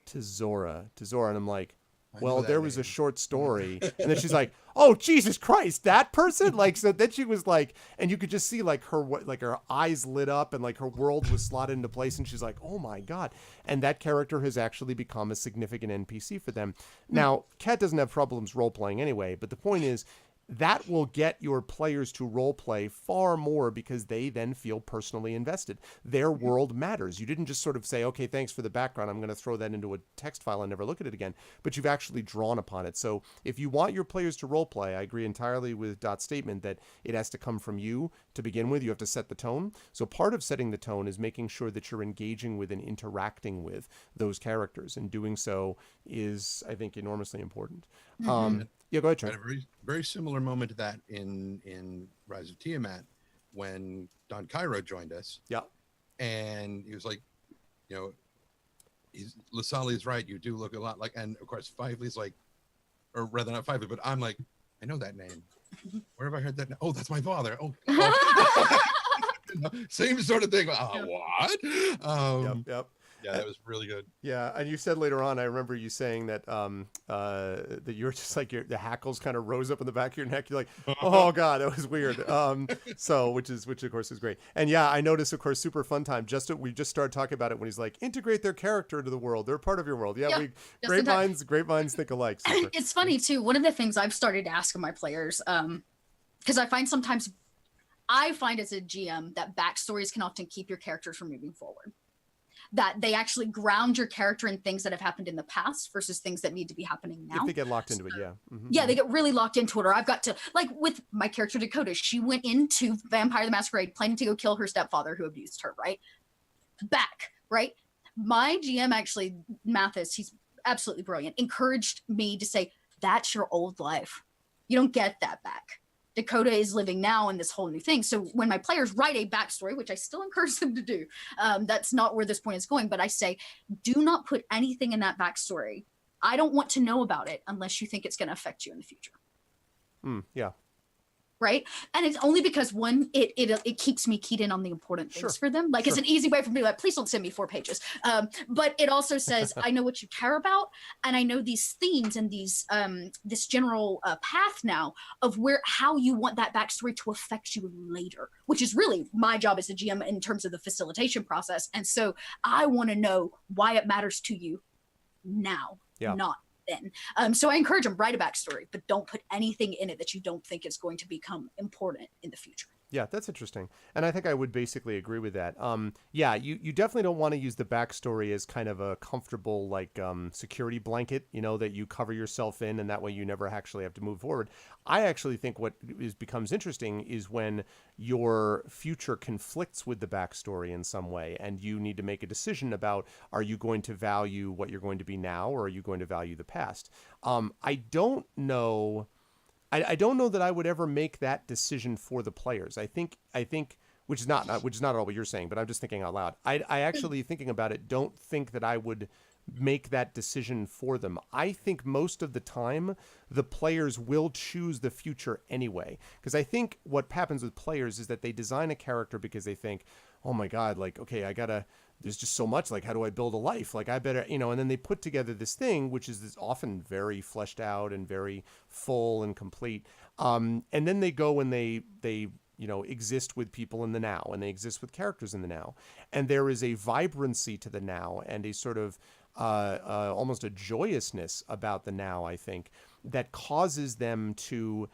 Tezora. And I'm like, well, there was a short story. And then she's like, oh, Jesus Christ, that person? Like, so then she was like, and you could just see like her eyes lit up and like her world was slotted into place. And she's like, oh my God. And that character has actually become a significant NPC for them. Now, Kat doesn't have problems role playing anyway, but the point is, that will get your players to role play far more because they then feel personally invested. Their world matters. You didn't just sort of say, okay, thanks for the background, I'm going to throw that into a text file and never look at it again, but you've actually drawn upon it. So if you want your players to role play, I agree entirely with Dot's statement that it has to come from you to begin with. You have to set the tone. So part of setting the tone is making sure that you're engaging with and interacting with those characters, and doing so is, I think, enormously important. Yeah, go ahead, Trent. I had a very, very similar moment to that in Rise of Tiamat when Don Cairo joined us. Yeah. And he was like, Lasali is right. You do look a lot like, and of course, Fively's like, or rather not Fively, but I'm like, I know that name. Where have I heard that? Oh, that's my father. Oh. Same sort of thing. What? Yep. Yeah, that was really good. Yeah, and you said later on, I remember you saying that that you're just like the hackles kind of rose up in the back of your neck. You're like, oh God, that was weird. So which of course is great. And yeah, I noticed, of course, super fun time. We just started talking about it when he's like, integrate their character into the world. They're part of your world. Yeah, great minds think alike. Super. It's funny too. One of the things I've started to ask of my players, because I find as a GM that backstories can often keep your characters from moving forward. That they actually ground your character in things that have happened in the past versus things that need to be happening now. If they get locked into it, yeah. Mm-hmm. Yeah, they get really locked into it. Or I've got to, like with my character Dakota, she went into Vampire the Masquerade planning to go kill her stepfather who abused her, right? Back, right? My GM actually, Mathis, he's absolutely brilliant, encouraged me to say, that's your old life. You don't get that back. Dakota is living now in this whole new thing. So when my players write a backstory, which I still encourage them to do, that's not where this point is going, but I say, do not put anything in that backstory. I don't want to know about it unless you think it's going to affect you in the future. Yeah. Right. And it's only because one, it keeps me keyed in on the important things for them. Like it's an easy way for me to be like, please don't send me 4 pages. But it also says, I know what you care about. And I know these themes and these, this general path now of how you want that backstory to affect you later, which is really my job as a GM in terms of the facilitation process. And so I want to know why it matters to you now, not then. So I encourage them, write a backstory, but don't put anything in it that you don't think is going to become important in the future. Yeah, that's interesting. And I think I would basically agree with that. Yeah, you definitely don't want to use the backstory as kind of a comfortable, like, security blanket, that you cover yourself in, and that way you never actually have to move forward. I actually think what becomes interesting is when your future conflicts with the backstory in some way, and you need to make a decision about, are you going to value what you're going to be now, or are you going to value the past? I don't know. I don't know that I would ever make that decision for the players. I think which is not at all what you're saying, but I'm just thinking out loud. I actually, thinking about it, don't think that I would make that decision for them. I think most of the time the players will choose the future anyway, because I think what happens with players is that they design a character because they think, oh my god, like, okay, there's just so much, like, how do I build a life? Like, I better, and then they put together this thing, which is often very fleshed out and very full and complete. And then they go and they exist with people in the now, and they exist with characters in the now. And there is a vibrancy to the now, and a sort of almost a joyousness about the now, I think, that causes them to,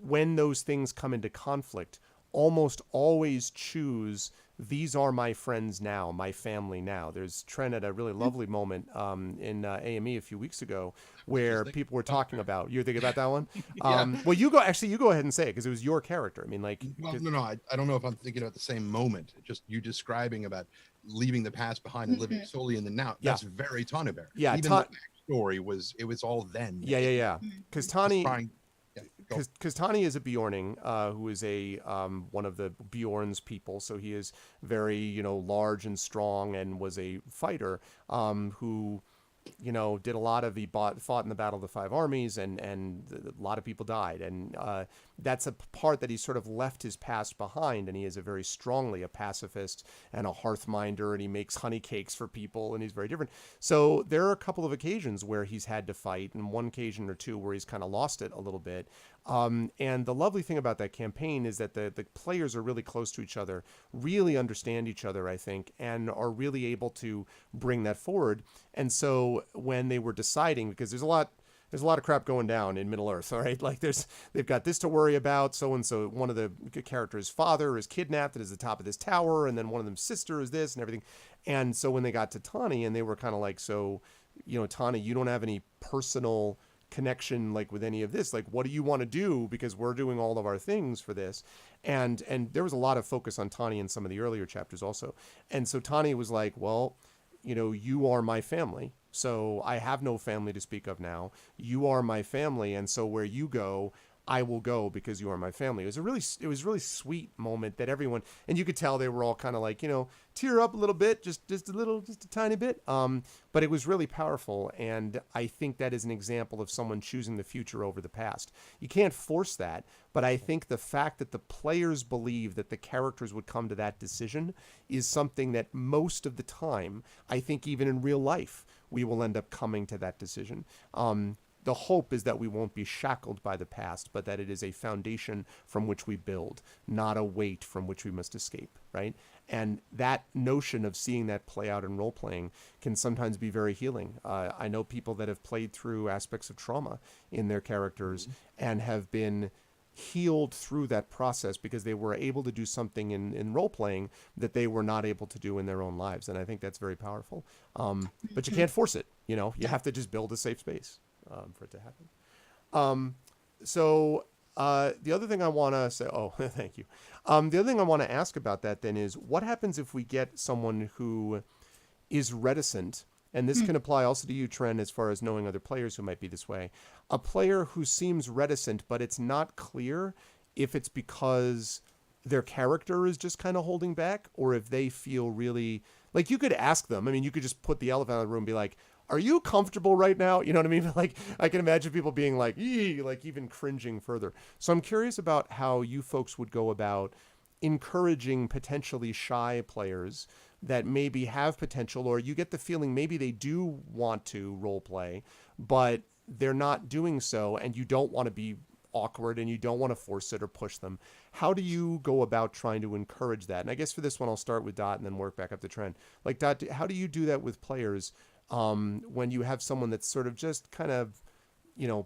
when those things come into conflict, almost always choose, these are my friends now, my family now. There's Trent had a really lovely moment in AME a few weeks ago where people were talking about, you're thinking about that one? Well, you go ahead and say it, because it was your character. I mean, like, Well, no, I don't know if I'm thinking about the same moment. Just you describing about leaving the past behind and living solely in the now. That's very Tanaber. Yeah, even the backstory it was all then. Yeah. Because Tani, Go. because Tani is a Bjorning, who is a one of the Bjorn's people, so he is very large and strong, and was a fighter who did a lot of, fought in the Battle of the Five Armies, and a lot of people died, and that's a part that he sort of left his past behind, and he is a very strongly a pacifist and a hearthminder, and he makes honey cakes for people, and he's very different. So there are a couple of occasions where he's had to fight, and one occasion or two where he's kind of lost it a little bit. And the lovely thing about that campaign is that the players are really close to each other, really understand each other, I think, and are really able to bring that forward. And so when they were deciding, because there's a lot of crap going down in Middle Earth, all right? Like, they've got this to worry about, so-and-so, one of the characters' father is kidnapped and is at the top of this tower, and then one of them's sister is this and everything. And so when they got to Tani, and they were kind of like, so, Tani, you don't have any personal connection, like, with any of this, like, what do you want to do, because we're doing all of our things for this. And there was a lot of focus on Tani in some of the earlier chapters also. And so Tani was like, well, you are my family, so I have no family to speak of now. You are my family, and so where you go, I will go, because you are my family. It was a really sweet moment that everyone, and you could tell they were all kind of like, tear up a little bit, just a tiny bit. But it was really powerful, and I think that is an example of someone choosing the future over the past. You can't force that, but I think the fact that the players believe that the characters would come to that decision is something that most of the time, I think even in real life, we will end up coming to that decision. The hope is that we won't be shackled by the past, but that it is a foundation from which we build, not a weight from which we must escape, right? And that notion of seeing that play out in role-playing can sometimes be very healing. I know people that have played through aspects of trauma in their characters and have been healed through that process because they were able to do something in role-playing that they were not able to do in their own lives. And I think that's very powerful. But you can't force it, you have to just build a safe space for it to happen. So the other thing I want to say, thank you. The other thing I want to ask about that then is, what happens if we get someone who is reticent, and this can apply also to you, Trent, as far as knowing other players who might be this way, a player who seems reticent, but it's not clear if it's because their character is just kind of holding back, or if they feel really, like, you could ask them, I mean, you could just put the elephant in the room and be like, are you comfortable right now? You know what I mean? Like, I can imagine people being like, like even cringing further. So I'm curious about how you folks would go about encouraging potentially shy players that maybe have potential, or you get the feeling maybe they do want to role play, but they're not doing so, and you don't want to be awkward and you don't want to force it or push them. How do you go about trying to encourage that? And I guess for this one, I'll start with Dot and then work back up the trend. Like, Dot, how do you do that with players when you have someone that's sort of just kind of,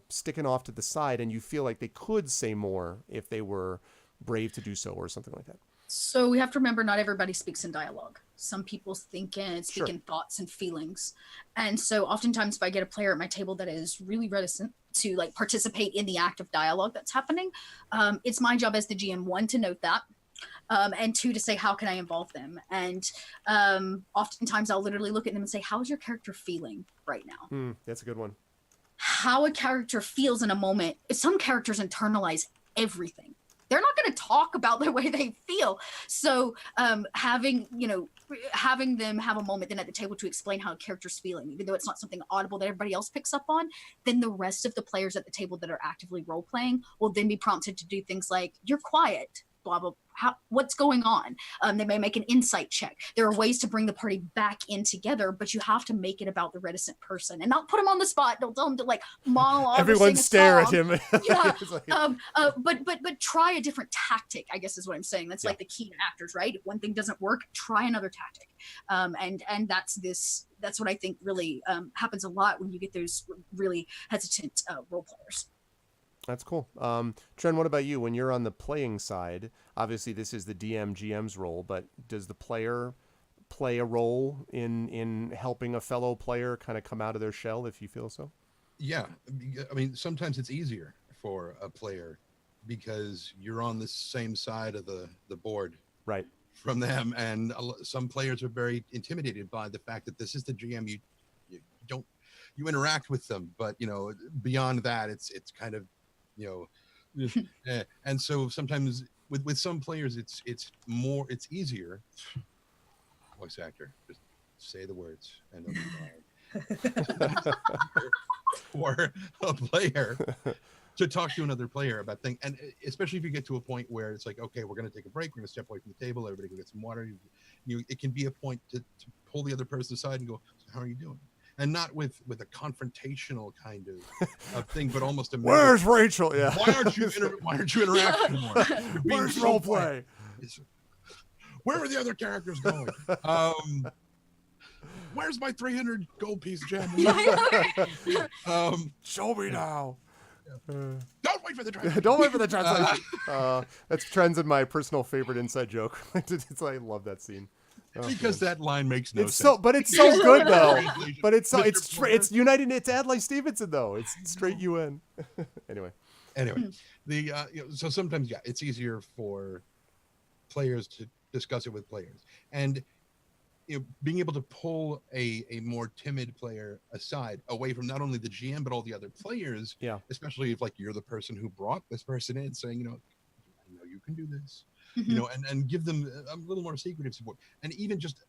sticking off to the side, and you feel like they could say more if they were brave to do so or something like that. So we have to remember not everybody speaks in dialogue. Some people speak Sure. in thoughts and feelings. And so oftentimes if I get a player at my table that is really reticent to like participate in the act of dialogue that's happening, it's my job as the GM, one, to note that, and two, to say, how can I involve them? And oftentimes I'll literally look at them and say, how is your character feeling right now? That's a good one. How a character feels in a moment. Some characters internalize everything. They're not going to talk about the way they feel. So having them have a moment then at the table to explain how a character's feeling, even though it's not something audible that everybody else picks up on, then the rest of the players at the table that are actively role playing will then be prompted to do things like, you're quiet, blah, blah, what's going on? They may make an insight check. There are ways to bring the party back in together, but you have to make it about the reticent person and not put them on the spot. Don't tell them to like monologue. Everyone stare at him. Yeah. It's like- But try a different tactic, I guess is what I'm saying. That's Yeah. like the key to actors, right? If one thing doesn't work, try another tactic. And that's what I think really happens a lot when you get those really hesitant role players. That's cool. Tren, what about you? When you're on the playing side, obviously this is the DM GM's role, but does the player play a role in helping a fellow player kind of come out of their shell, if you feel so? Yeah, I mean, sometimes it's easier for a player because you're on the same side of the board Right. from them, and some players are very intimidated by the fact that this is the GM. You interact with them, but beyond that, it's kind of and so sometimes with some players it's easier. Voice actor, just say the words and it'll be fine. For a player to talk to another player about things, and especially if you get to a point where it's like, okay, we're going to take a break, we're going to step away from the table, everybody go get some water. It can be a point to pull the other person aside and go, how are you doing? And not with a confrontational kind of thing, but almost a Where's Rachel? Yeah. why aren't you interacting more? You're being Where's so role quiet. play? Where are the other characters going? Where's my 300 gold piece gem? Show me now. Don't wait for the translation. Don't wait for the translation. That's Tren's and my personal favorite inside joke. I love that scene. Because that line makes no It's sense. but it's so good though. But it's Mr. it's United. It's Adlai Stevenson though. It's straight UN. Anyway. So sometimes it's easier for players to discuss it with players, and being able to pull a more timid player aside, away from not only the GM but all the other players. Yeah. Especially if you're the person who brought this person in, saying, I know you can do this. Mhm. And give them a little more secretive support, and even just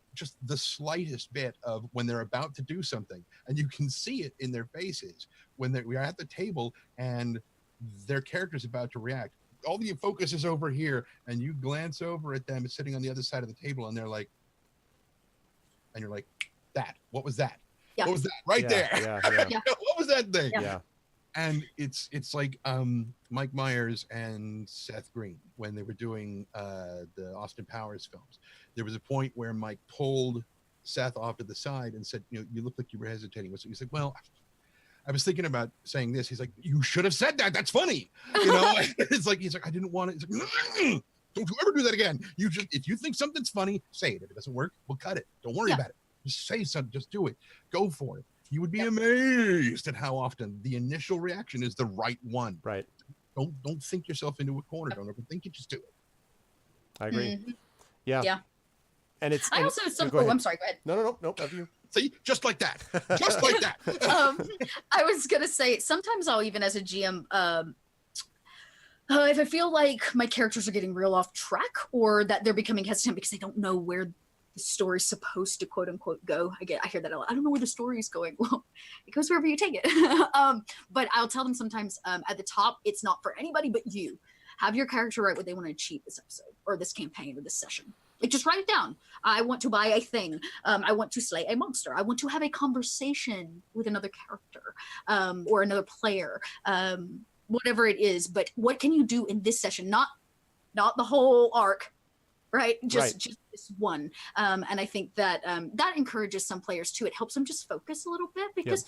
the slightest bit of when they're about to do something, and you can see it in their faces when we are at the table and their character's about to react. All the focus is over here, and you glance over at them sitting on the other side of the table, and they're like, and you're like, that. What was that? Yeah. What was that right there? Yeah. What was that thing? Yeah. And it's like Mike Myers and Seth Green when they were doing the Austin Powers films. There was a point where Mike pulled Seth off to the side and said, you look like you were hesitating. So he's like, well, I was thinking about saying this. He's like, you should have said that. That's funny. He's like, I didn't want it. He's like, don't you ever do that again. If you think something's funny, say it. If it doesn't work, we'll cut it. Don't worry about it. Just say something. Just do it. Go for it. You would be amazed at how often the initial reaction is the right one. Right. Don't think yourself into a corner. Don't overthink it. Just do it. I agree. Mhm. Yeah. Yeah. And it's. I also go ahead. I'm sorry, go ahead. No. Have you? See, just like that. Just like that. I was gonna say sometimes I'll even as a GM, if I feel like my characters are getting real off track or that they're becoming hesitant because they don't know where the story's supposed to quote unquote go. I hear that a lot. I don't know where the story is going. Well, it goes wherever you take it. But I'll tell them sometimes at the top, it's not for anybody but you. Have your character write what they want to achieve this episode or this campaign or this session. Like just write it down. I want to buy a thing. I want to slay a monster. I want to have a conversation with another character or another player. Whatever it is. But what can you do in this session? Not the whole arc. Right. Just this one. And I think that that encourages some players too. It helps them just focus a little bit because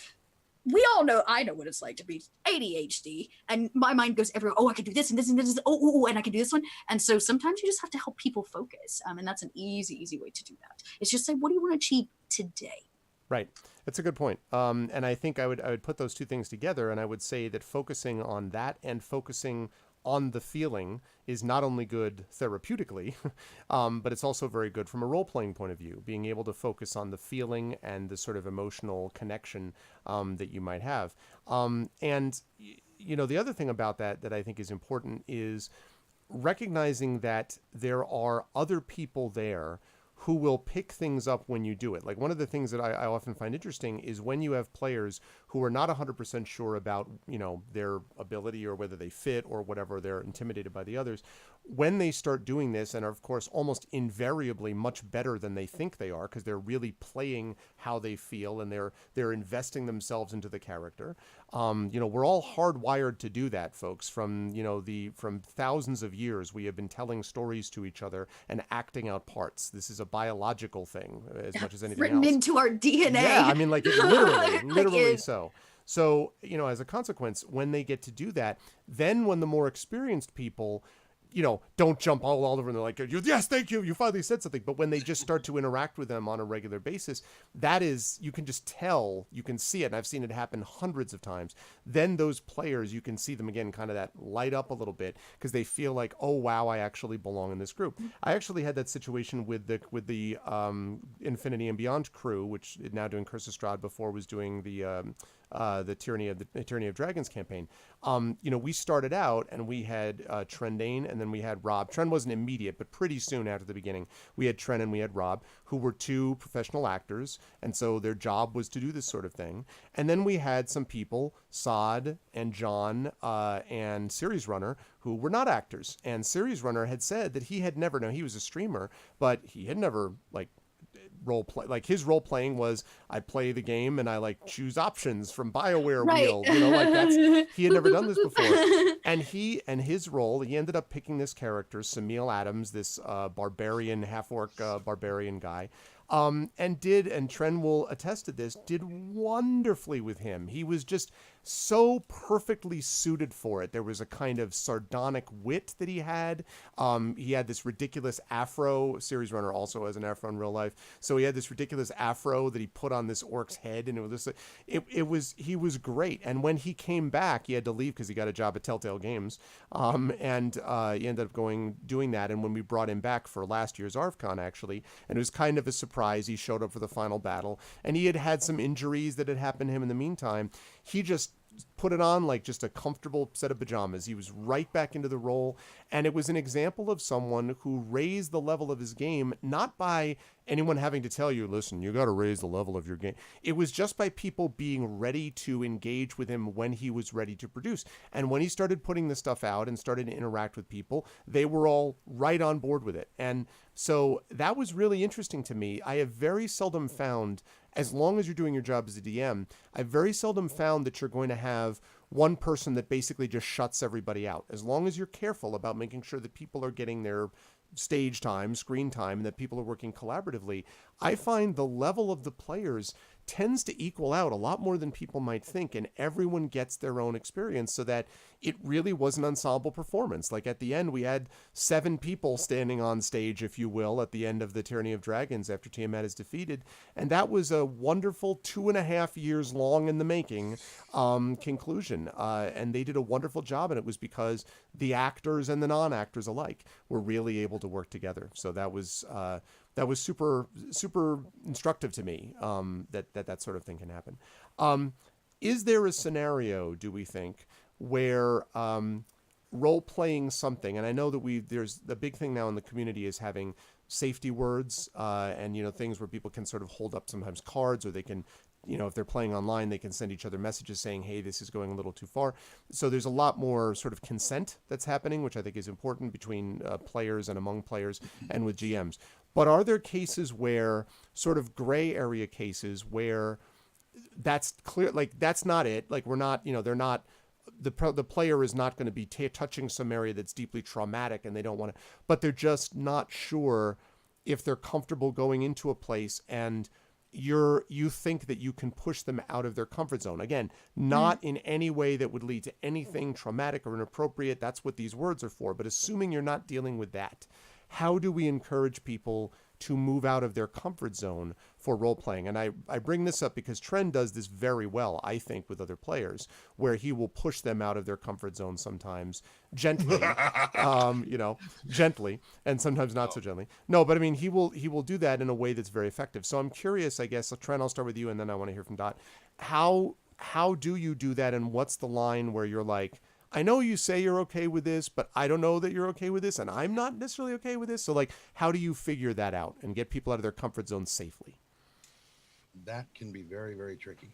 we all know, I know what it's like to be ADHD, and my mind goes everywhere. Oh, I can do this and this and this. And I can do this one. And so sometimes you just have to help people focus. And that's an easy way to do that. It's just say, what do you want to achieve today? Right. That's a good point. And I think I would put those two things together, and I would say that focusing on that and focusing on the feeling is not only good therapeutically, but it's also very good from a role-playing point of view, being able to focus on the feeling and the sort of emotional connection that you might have. And, the other thing about that I think is important is recognizing that there are other people there who will pick things up when you do it. Like, one of the things that I often find interesting is when you have players who are not 100% sure about, their ability or whether they fit or whatever, they're intimidated by the others. When they start doing this, and are of course almost invariably much better than they think they are, because they're really playing how they feel and they're investing themselves into the character. We're all hardwired to do that, folks. From thousands of years, we have been telling stories to each other and acting out parts. This is a biological thing as much as anything Written else. into our DNA. Yeah, I mean, like, literally Like, so. So, as a consequence, when they get to do that, then when the more experienced people, don't jump all over and they're like, yes, thank you, you finally said something. But when they just start to interact with them on a regular basis, that is, you can just tell, you can see it. And I've seen it happen hundreds of times. Then those players, you can see them again, kind of that light up a little bit, because they feel like, oh, wow, I actually belong in this group. I actually had that situation with the Infinity and Beyond crew, which is now doing Curse of Strahd, before was doing the Tyranny of Dragons campaign. We started out and we had Trendane, and then we had Rob. Tren wasn't immediate, but pretty soon after the beginning, we had Tren and we had Rob, who were two professional actors, and so their job was to do this sort of thing. And then we had some people, Sod and John and Series Runner, who were not actors. And Series Runner had said that he had never, now he was a streamer, but he had never, role play. Like, his role playing was, I play the game and I choose options from BioWare Right. wheel. He had never done this before. And his role, he ended up picking this character, Samil Adams, this barbarian, half-orc barbarian guy. And Tren will attest to this, did wonderfully with him. He was just so perfectly suited for it. There was a kind of sardonic wit that he had. He had this ridiculous afro. Series Runner also has an afro in real life. So he had this ridiculous afro that he put on this orc's head, and he was great. And when he came back, he had to leave because he got a job at Telltale Games. And he ended up doing that. And when we brought him back for last year's ArvCon, actually, and it was kind of a surprise, he showed up for the final battle, and he had some injuries that had happened to him in the meantime. He just put it on like just a comfortable set of pajamas. He was right back into the role, and it was an example of someone who raised the level of his game, not by anyone having to tell you, listen, you got to raise the level of your game. It was just by people being ready to engage with him when he was ready to produce. And when he started putting the stuff out and started to interact with people, they were all right on board with it. And so that was really interesting to me. I have very seldom found, as long as you're doing your job as a DM, I've very seldom found that you're going to have one person that basically just shuts everybody out. As long as you're careful about making sure that people are getting their stage time, screen time, and that people are working collaboratively, I find the level of the players tends to equal out a lot more than people might think, and everyone gets their own experience, so that it really was an ensemble performance. Like, at the end, we had 7 people standing on stage, if you will, at the end of the Tyranny of Dragons after Tiamat is defeated, and that was a wonderful 2.5 years long in the making conclusion, and they did a wonderful job, and it was because the actors and the non-actors alike were really able to work together. So that was super, super instructive to me, that sort of thing can happen. Is there a scenario, do we think, where role-playing something, and I know that there's the big thing now in the community is having safety words, and, things where people can sort of hold up sometimes cards, or they can, if they're playing online, they can send each other messages saying, hey, this is going a little too far. So there's a lot more sort of consent that's happening, which I think is important between players and among players and with GMs. But are there cases where, sort of gray area cases, where that's clear, like, that's not it, like, we're not, they're not, the player is not going to be touching some area that's deeply traumatic, and they don't want to, but they're just not sure if they're comfortable going into a place, and you think that you can push them out of their comfort zone. Again, not in any way that would lead to anything traumatic or inappropriate. That's what these words are for. But assuming you're not dealing with that, how do we encourage people to move out of their comfort zone for role playing? And I bring this up because Trend does this very well, I think, with other players, where he will push them out of their comfort zone sometimes gently, gently, and sometimes not so gently. No, but I mean, he will do that in a way that's very effective. So I'm curious, I guess, Trent, I'll start with you, and then I want to hear from Dot. How do you do that, and what's the line where you're like, I know you say you're okay with this, but I don't know that you're okay with this, and I'm not necessarily okay with this. So, like, how do you figure that out and get people out of their comfort zone safely? That can be very, very tricky.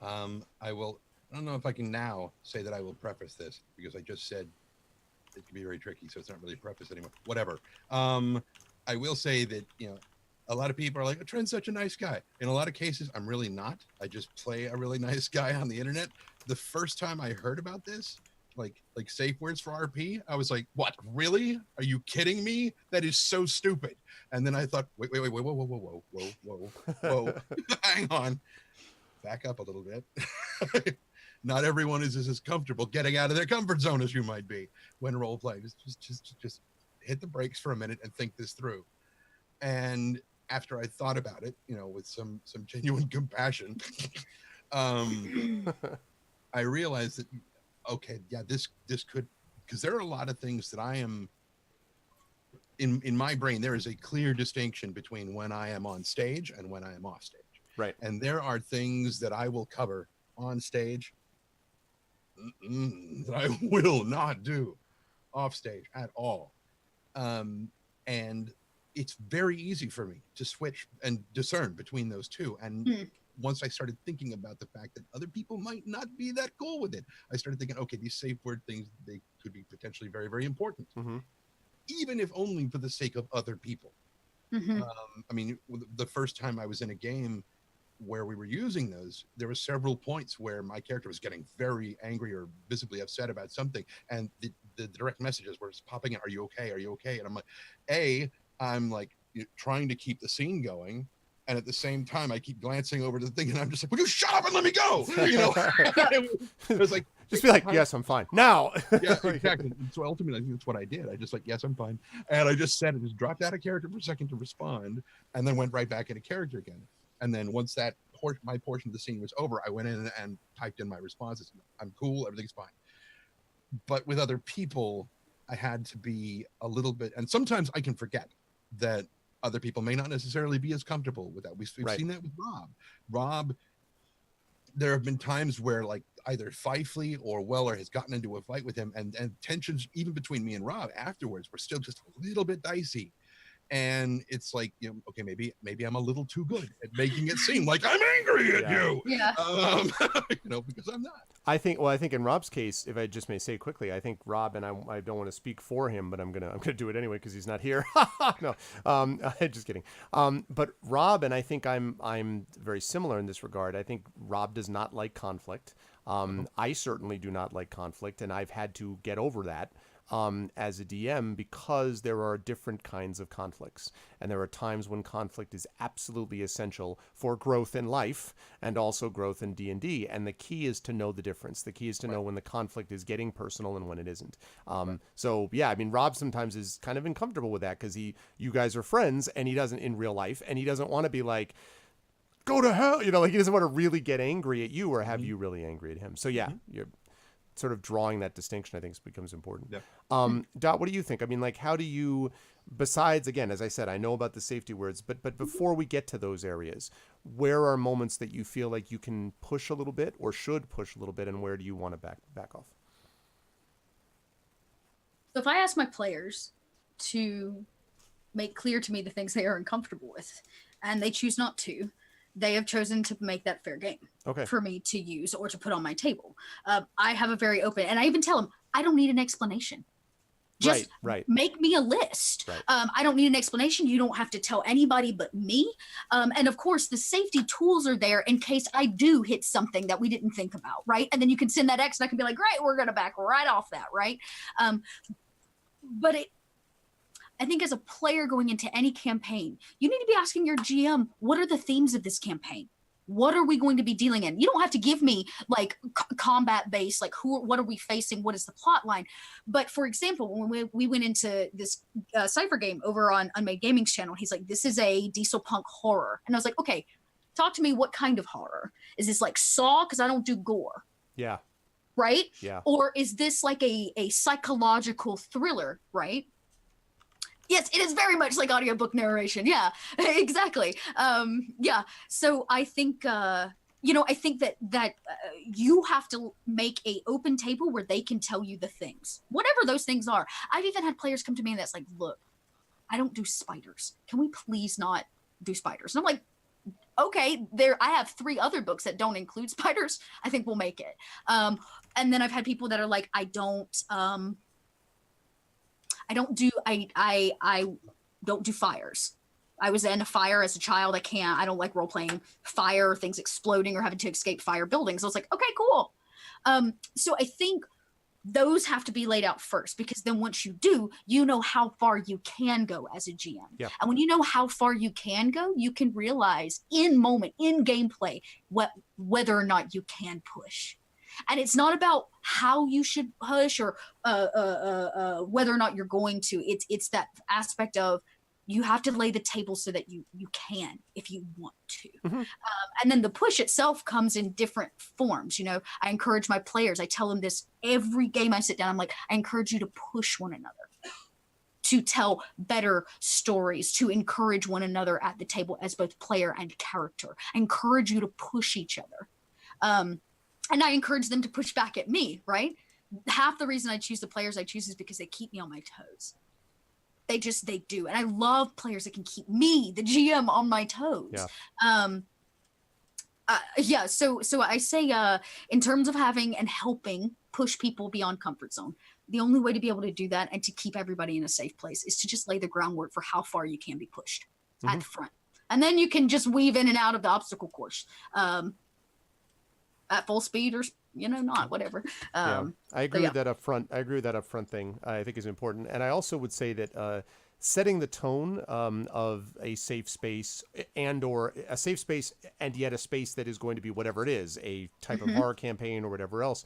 I don't know if I can now say that I will preface this, because I just said it can be very tricky, so it's not really a preface anymore. Whatever. I will say that, a lot of people are like, Trent's such a nice guy. In a lot of cases, I'm really not. I just play a really nice guy on the internet. The first time I heard about this, like safe words for RP, I was like, what, really? Are you kidding me? That is so stupid. And then I thought, wait, whoa. Hang on. Back up a little bit. Not everyone is as comfortable getting out of their comfort zone as you might be when role playing. Just hit the brakes for a minute and think this through. And after I thought about it, with some genuine compassion, I realized that, okay, yeah, this could, because there are a lot of things that I am in my brain. There is a clear distinction between when I am on stage and when I am off stage. Right. And there are things that I will cover on stage that I will not do off stage at all. And it's very easy for me to switch and discern between those two. And once I started thinking about the fact that other people might not be that cool with it, I started thinking, okay, these safe word things, they could be potentially very, very important, even if only for the sake of other people. I mean, the first time I was in a game where we were using those, there were several points where my character was getting very angry or visibly upset about something, and the direct messages were popping in, are you okay? Are you okay? And I'm like, I'm like trying to keep the scene going, and at the same time I keep glancing over to the thing, and I'm just like, will you shut up and let me go? It was like, just be like, yes, I'm fine now. Yeah, exactly. So ultimately, I think that's what I did. I just like, yes, I'm fine, and I just said it, just dropped out of character for a second to respond, and then went right back into character again. And then once that my portion of the scene was over, I went in and typed in my responses. I'm cool, everything's fine. But with other people, I had to be a little bit, and sometimes I can forget that other people may not necessarily be as comfortable with that. We've seen that with Rob. There have been times where like either Fifely or Weller has gotten into a fight with him, and tensions even between me and Rob afterwards were still just a little bit dicey. And it's like, okay, maybe I'm a little too good at making it seem like I'm angry at you. Yeah. Because I'm not. I think in Rob's case, if I just may say quickly, I think Rob, and I don't want to speak for him, but I'm gonna do it anyway because he's not here. No, just kidding. But Rob and I think I'm very similar in this regard. I think Rob does not like conflict. I certainly do not like conflict, and I've had to get over that. As a DM, because there are different kinds of conflicts, and there are times when conflict is absolutely essential for growth in life and also growth in D&D, and the key is to know the difference. The key is to know when the conflict is getting personal and when it isn't. So yeah, I mean, Rob sometimes is kind of uncomfortable with that because you guys are friends, and he doesn't in real life, and he doesn't want to be like, go to hell, like he doesn't want to really get angry at you or have you really angry at him. So yeah, you're sort of drawing that distinction, I think, becomes important. Yeah. Dot, what do you think? I mean, like, how do you, besides, again, as I said, I know about the safety words, but before we get to those areas, where are moments that you feel like you can push a little bit or should push a little bit, and where do you want to back off? So if I ask my players to make clear to me the things they are uncomfortable with, and they choose not to, they have chosen to make that fair game for me to use or to put on my table. I have a very open, and I even tell them, I don't need an explanation. Just make me a list. Right. I don't need an explanation. You don't have to tell anybody but me. And of course, the safety tools are there in case I do hit something that we didn't think about, right? And then you can send that X, and I can be like, great, we're going to back right off that, right? But I think as a player going into any campaign, you need to be asking your GM, what are the themes of this campaign? What are we going to be dealing in? You don't have to give me like combat based, like what are we facing? What is the plot line? But for example, when we went into this Cypher game over on Unmade Gaming's channel, he's like, this is a diesel punk horror. And I was like, okay, talk to me. What kind of horror? Is this like Saw? Because I don't do gore. Yeah. Right? Yeah. Or is this like a psychological thriller? Right? Yes, it is very much like audiobook narration. Yeah, exactly. Yeah. So I think, I think that you have to make a open table where they can tell you the things, whatever those things are. I've even had players come to me and that's like, look, I don't do spiders. Can we please not do spiders? And I'm like, okay, I have 3 other books that don't include spiders. I think we'll make it. And then I've had people that are like, I don't do fires. I was in a fire as a child. I don't like role playing fire, things exploding or having to escape fire buildings. So I was like, okay, cool. So I think those have to be laid out first, because then once you do, you know how far you can go as a GM. Yeah. And when you know how far you can go, you can realize in gameplay, whether or not you can push. And it's not about how you should push or whether or not you're going to. It's that aspect of you have to lay the table so that you can if you want to. Mm-hmm. And then the push itself comes in different forms. I encourage my players. I tell them this every game I sit down. I'm like, I encourage you to push one another, to tell better stories, to encourage one another at the table as both player and character. I encourage you to push each other. And I encourage them to push back at me, right? Half the reason I choose the players I choose is because they keep me on my toes. They do. And I love players that can keep me, the GM, on my toes. Yeah. So I say in terms of having and helping push people beyond comfort zone, the only way to be able to do that and to keep everybody in a safe place is to just lay the groundwork for how far you can be pushed at the front. And then you can just weave in and out of the obstacle course. At full speed or not, whatever. I agree with that up front. I agree with that up front thing. I think is important. And I also would say that setting the tone of a safe space and yet a space that is going to be whatever it is, a type of horror campaign or whatever else,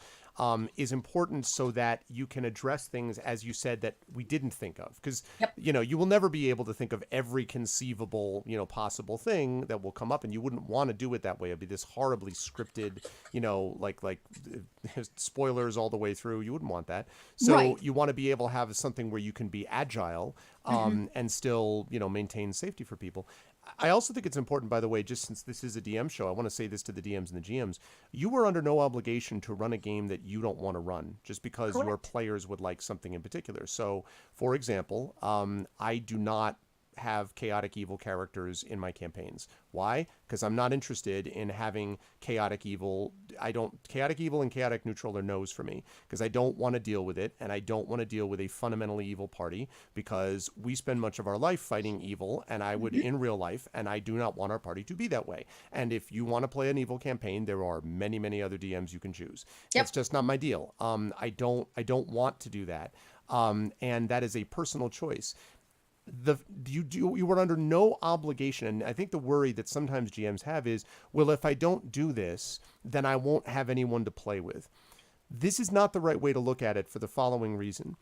is important so that you can address things, as you said, that we didn't think of. Because, you will never be able to think of every conceivable, possible thing that will come up, and you wouldn't want to do it that way. It'd be this horribly scripted, like spoilers all the way through. You wouldn't want that. So you want to be able to have something where you can be agile and still, maintain safety for people. I also think it's important, by the way, just since this is a DM show, I want to say this to the DMs and the GMs. You are under no obligation to run a game that you don't want to run just because your players would like something in particular. So, for example, I do not have chaotic evil characters in my campaigns. Why? Because I'm not interested in having chaotic evil. Chaotic evil and chaotic neutral are no's for me, because I don't want to deal with it, and I don't want to deal with a fundamentally evil party, because we spend much of our life fighting evil, and I would in real life, and I do not want our party to be that way. And if you want to play an evil campaign, there are many, many other DMs you can choose. That's just not my deal. I don't want to do that. And that is a personal choice. You are under no obligation, and I think the worry that sometimes GMs have is, well, if I don't do this, then I won't have anyone to play with. This is not the right way to look at it for the following reason.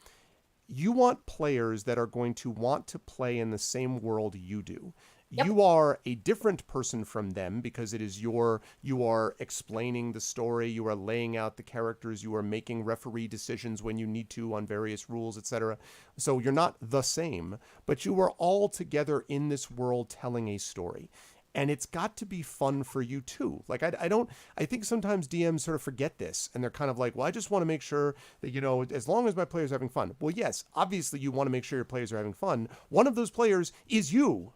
You want players that are going to want to play in the same world you do. You are a different person from them because you are explaining the story, you are laying out the characters, you are making referee decisions when you need to on various rules, etc. So you're not the same, but you are all together in this world telling a story. And it's got to be fun for you too. Like I think sometimes DMs sort of forget this, and they're kind of like, well, I just want to make sure that, as long as my players are having fun. Well, yes, obviously you want to make sure your players are having fun. One of those players is you.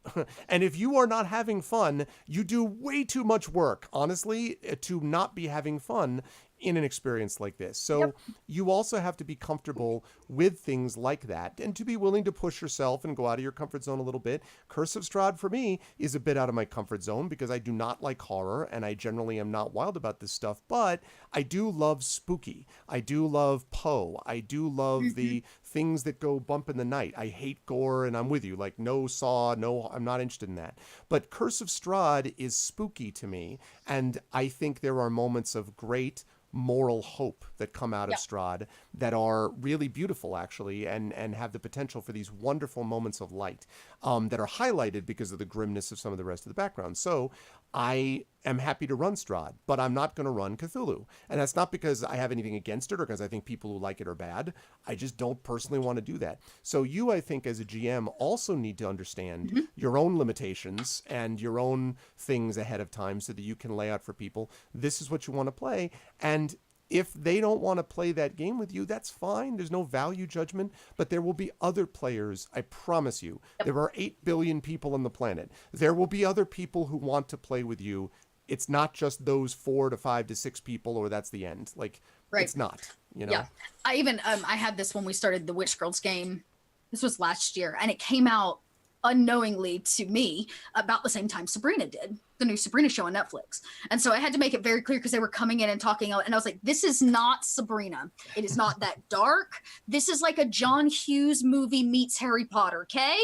And if you are not having fun, you do way too much work, honestly, to not be having fun in an experience like this. So you also have to be comfortable with things like that, and to be willing to push yourself and go out of your comfort zone a little bit. Curse of Strahd for me is a bit out of my comfort zone because I do not like horror, and I generally am not wild about this stuff, but I do love spooky. I do love Poe. I do love the things that go bump in the night. I hate gore, and I'm with you. Like, no Saw, no, I'm not interested in that. But Curse of Strahd is spooky to me, and I think there are moments of great moral hope that come out of Strahd that are really beautiful, actually, and have the potential for these wonderful moments of light that are highlighted because of the grimness of some of the rest of the background. So I am happy to run Strahd, but I'm not going to run Cthulhu. And that's not because I have anything against it or because I think people who like it are bad. I just don't personally want to do that. So you, I think, as a GM, also need to understand your own limitations and your own things ahead of time so that you can lay out for people, this is what you want to play. And if they don't want to play that game with you, that's fine. There's no value judgment, but there will be other players. I promise you, there are 8 billion people on the planet. There will be other people who want to play with you. It's not just those 4 to 5 to 6 people, or that's the end. Like, it's not, you know? Yeah. I even, I had this when we started the Witch Girls game. This was last year, and it came out unknowingly to me about the same time Sabrina did, the new Sabrina show on Netflix. And so I had to make it very clear because they were coming in and talking, and I was like, this is not Sabrina. It is not that dark. This is like a John Hughes movie meets Harry Potter, okay?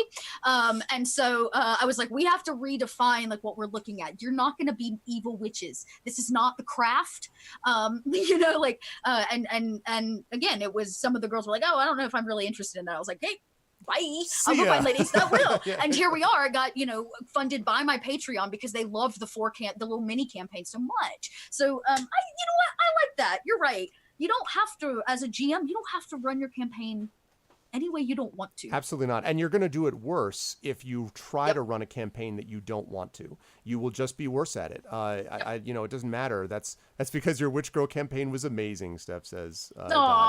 And so I was like, we have to redefine like what we're looking at. You're not going to be evil witches. This is not The Craft. You know, like, and again, it was, some of the girls were like, oh, I don't know if I'm really interested in that. I was like, hey, bye. I'll go find ladies that will. And here we are. I got, you know, funded by my Patreon because they loved the little mini campaign so much. So, you know what? I like that. You're right. You don't have to, as a GM, you don't have to run your campaign any way you don't want to. Absolutely not. And you're going to do it worse if you try to run a campaign that you don't want to. You will just be worse at it. You know, it doesn't matter. That's because your Witch Girl campaign was amazing, Steph says.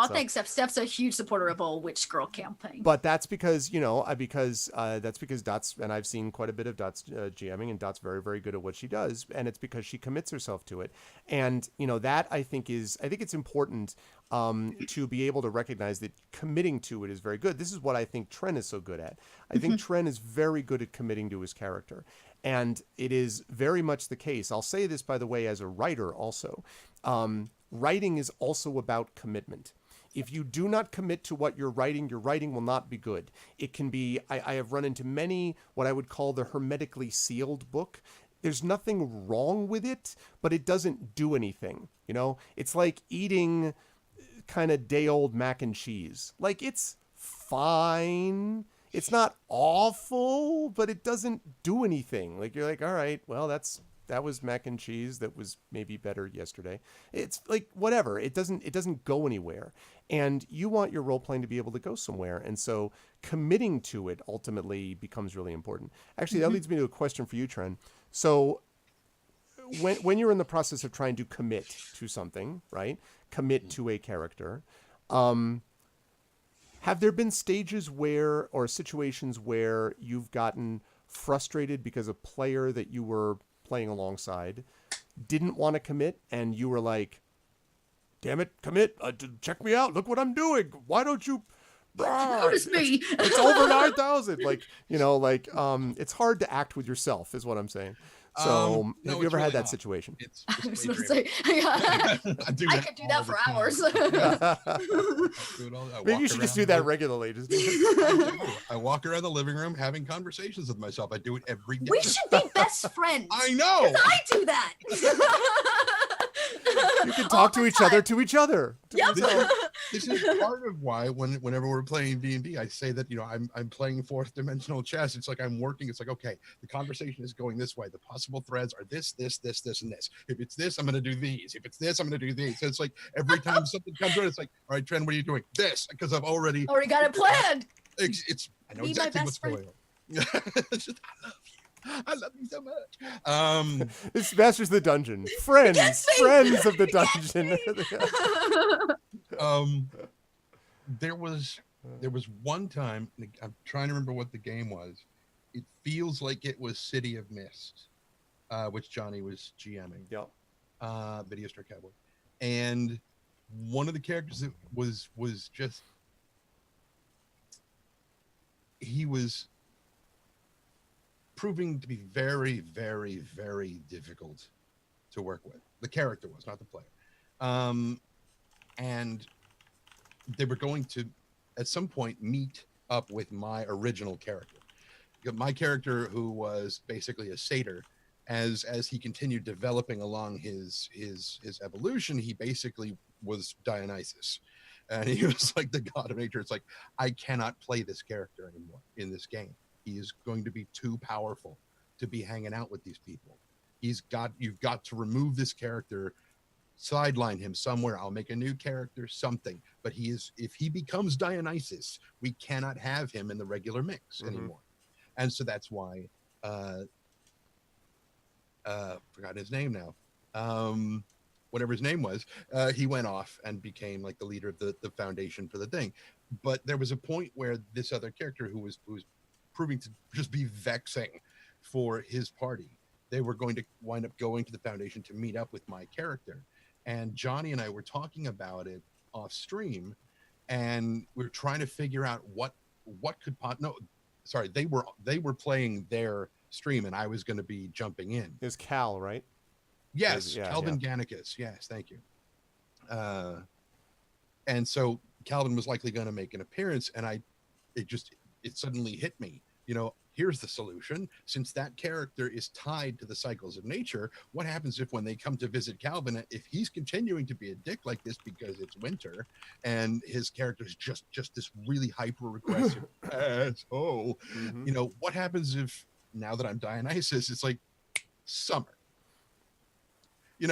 Thanks, Steph. Steph's a huge supporter of all Witch Girl campaign. But that's because, you know, that's because Dot's, and I've seen quite a bit of Dot's GMing, and Dot's very, very good at what she does. And it's because she commits herself to it. And, you know, that I think it's important to be able to recognize that committing to it is very good. This is what I think Tren is so good at. I think Tren is very good at committing to his character. And it is very much the case. I'll say this, by the way, as a writer also. Writing is also about commitment. If you do not commit to what you're writing, your writing will not be good. It can be, I have run into many, what I would call the hermetically sealed book. There's nothing wrong with it, but it doesn't do anything. You know, it's like eating kind of day-old mac and cheese. Like, it's fine. It's not awful, but it doesn't do anything. Like, you're like, all right, well, that was mac and cheese that was maybe better yesterday. It's like, whatever. It doesn't go anywhere. And you want your role playing to be able to go somewhere. And so committing to it ultimately becomes really important. Actually, that leads me to a question for you, Tren. So when you're in the process of trying to commit to something, right? Commit to a character, have there been stages or situations where you've gotten frustrated because a player that you were playing alongside didn't want to commit, and you were like, damn it, commit, check me out, look what I'm doing, why don't you Notice me. it's over 9,000, like, you know, like, it's hard to act with yourself is what I'm saying. So no, have you ever really had that not. situation? It's I was just gonna say, yeah. I could do that all for the time. hours. Maybe you should just do that regularly. Just I walk around the living room having conversations with myself. I do it every day. We should be best friends. I know. 'Cause I do that. you can talk to each other to each other. Yep. This is part of why whenever we're playing D&D, I say that, you know, I'm playing fourth dimensional chess. It's like I'm working. It's like, okay, the conversation is going this way. The possible threads are this, and this. If it's this, I'm going to do these. If it's this, I'm going to do these. So it's like every time something comes out, it's like, all right, Tren, what are you doing? This, because I've already got it planned. I know Be my exactly best what's friend. going on. It's just, I love you so much. It's Masters of the Dungeon. Friends of the Dungeon. There was one time, I'm trying to remember what the game was. It feels like it was City of Mist, which Johnny was GMing. Yep. Video Store Cowboy. And one of the characters that was just, he was proving to be very, very, very difficult to work with. The character was, not the player. And they were going to at some point meet up with my original character. My character, who was basically a satyr, as he continued developing along his evolution, he basically was Dionysus, and he was like the god of nature. It's like, I cannot play this character anymore in this game. He is going to be too powerful to be hanging out with these people. You've got to remove this character, sideline him somewhere. I'll make a new character, something. But if he becomes Dionysus, we cannot have him in the regular mix anymore. And so that's why forgot his name now. Whatever his name was, he went off and became like the leader of the foundation for the thing. But there was a point where this other character who was proving to just be vexing for his party, they were going to wind up going to the foundation to meet up with my character. And Johnny and I were talking about it off stream, and we were trying to figure out what could they were playing their stream, and I was going to be jumping in. Is Cal, right? Yes, Yeah, Calvin Gannicus. Yes, thank you. And so Calvin was likely going to make an appearance, and it suddenly hit me. Here's the solution. Since that character is tied to the cycles of nature, what happens if when they come to visit Calvin, if he's continuing to be a dick like this because it's winter, and his character is just this really hyper aggressive asshole? What happens if now that I'm Dionysus, it's like summer?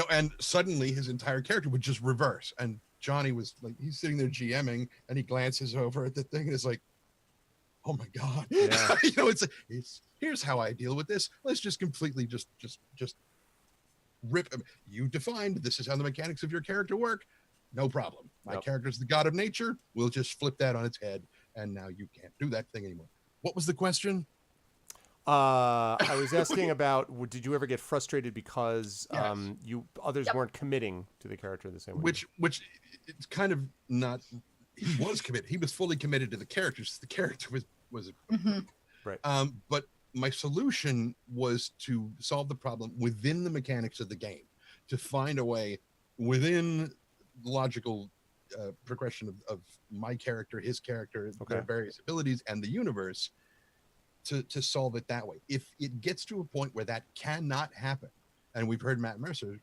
And suddenly his entire character would just reverse. And Johnny was like, he's sitting there GMing, and he glances over at the thing, and it's like, oh my God. Yeah. it's here's how I deal with this. Let's just completely just rip. You defined this is how the mechanics of your character work. No problem. My character's the god of nature. We'll just flip that on its head, and now you can't do that thing anymore. What was the question? I was asking about, did you ever get frustrated because Yes. others weren't committing to the character the same way? Which it's kind of not. He was committed. He was fully committed to the characters. The character was right. But my solution was to solve the problem within the mechanics of the game, to find a way within the logical progression of my character, his character, their various abilities, and the universe, to solve it that way. If it gets to a point where that cannot happen, and we've heard Matt Mercer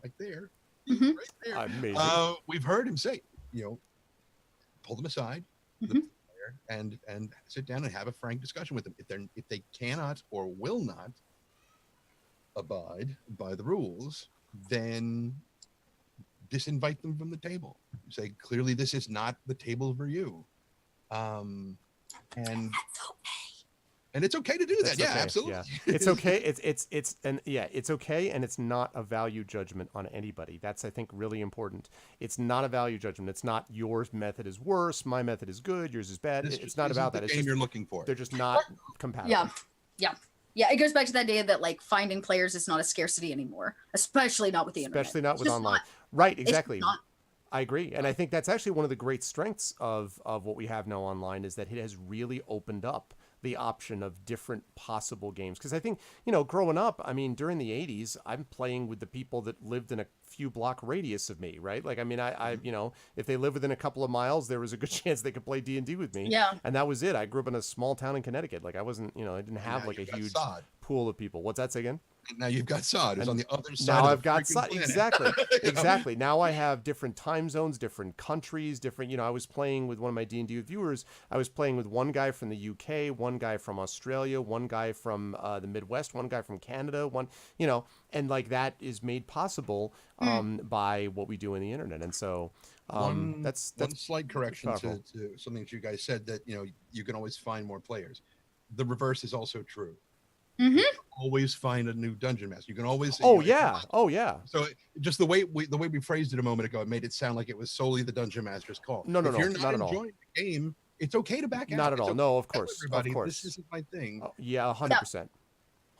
right there, right there. Amazing. We've heard him say, pull them aside, and sit down and have a frank discussion with them. If they cannot or will not abide by the rules, then disinvite them from the table. Say clearly, this is not the table for you. And it's okay to do that. That's okay. Absolutely. Yeah. It's okay. It's okay, and it's not a value judgment on anybody. That's, I think, really important. It's not a value judgment. It's not your method is worse, my method is good, yours is bad. It's not about that. It's just you're looking for. They're just not compatible. Yeah. It goes back to that idea that like finding players is not a scarcity anymore, especially not with the internet. Especially not with Just online. not. Right. Exactly. It's not. I agree. And I think that's actually one of the great strengths of what we have now online, is that it has really opened up the option of different possible games. Because I think, growing up, I mean, during the 80s, I'm playing with the people that lived in a few block radius of me, right? Like, I mean, I if they live within a couple of miles, there was a good chance they could play D&D with me. Yeah. And that was it. I grew up in a small town in Connecticut. Like, I wasn't, I didn't have like a huge pool of people. What's that say again? Now you've got Sod, who's on the other side. Now of I've got planet. exactly. Now I have different time zones, different countries, different. I was playing with one of my D&D viewers. I was playing with one guy from the UK, one guy from Australia, one guy from the Midwest, one guy from Canada, and like that is made possible by what we do in the internet. And so that's one slight correction powerful. to something that you guys said, that you can always find more players. The reverse is also true. Mm-hmm. You can always find a new dungeon master. You can always. Oh yeah. So just the way we phrased it a moment ago, it made it sound like it was solely the dungeon master's call. No, if you're not not at all. enjoying the game, it's okay to back out. Not at all. Okay No, of to tell course. everybody, Of course. This isn't my thing. Yeah, 100%.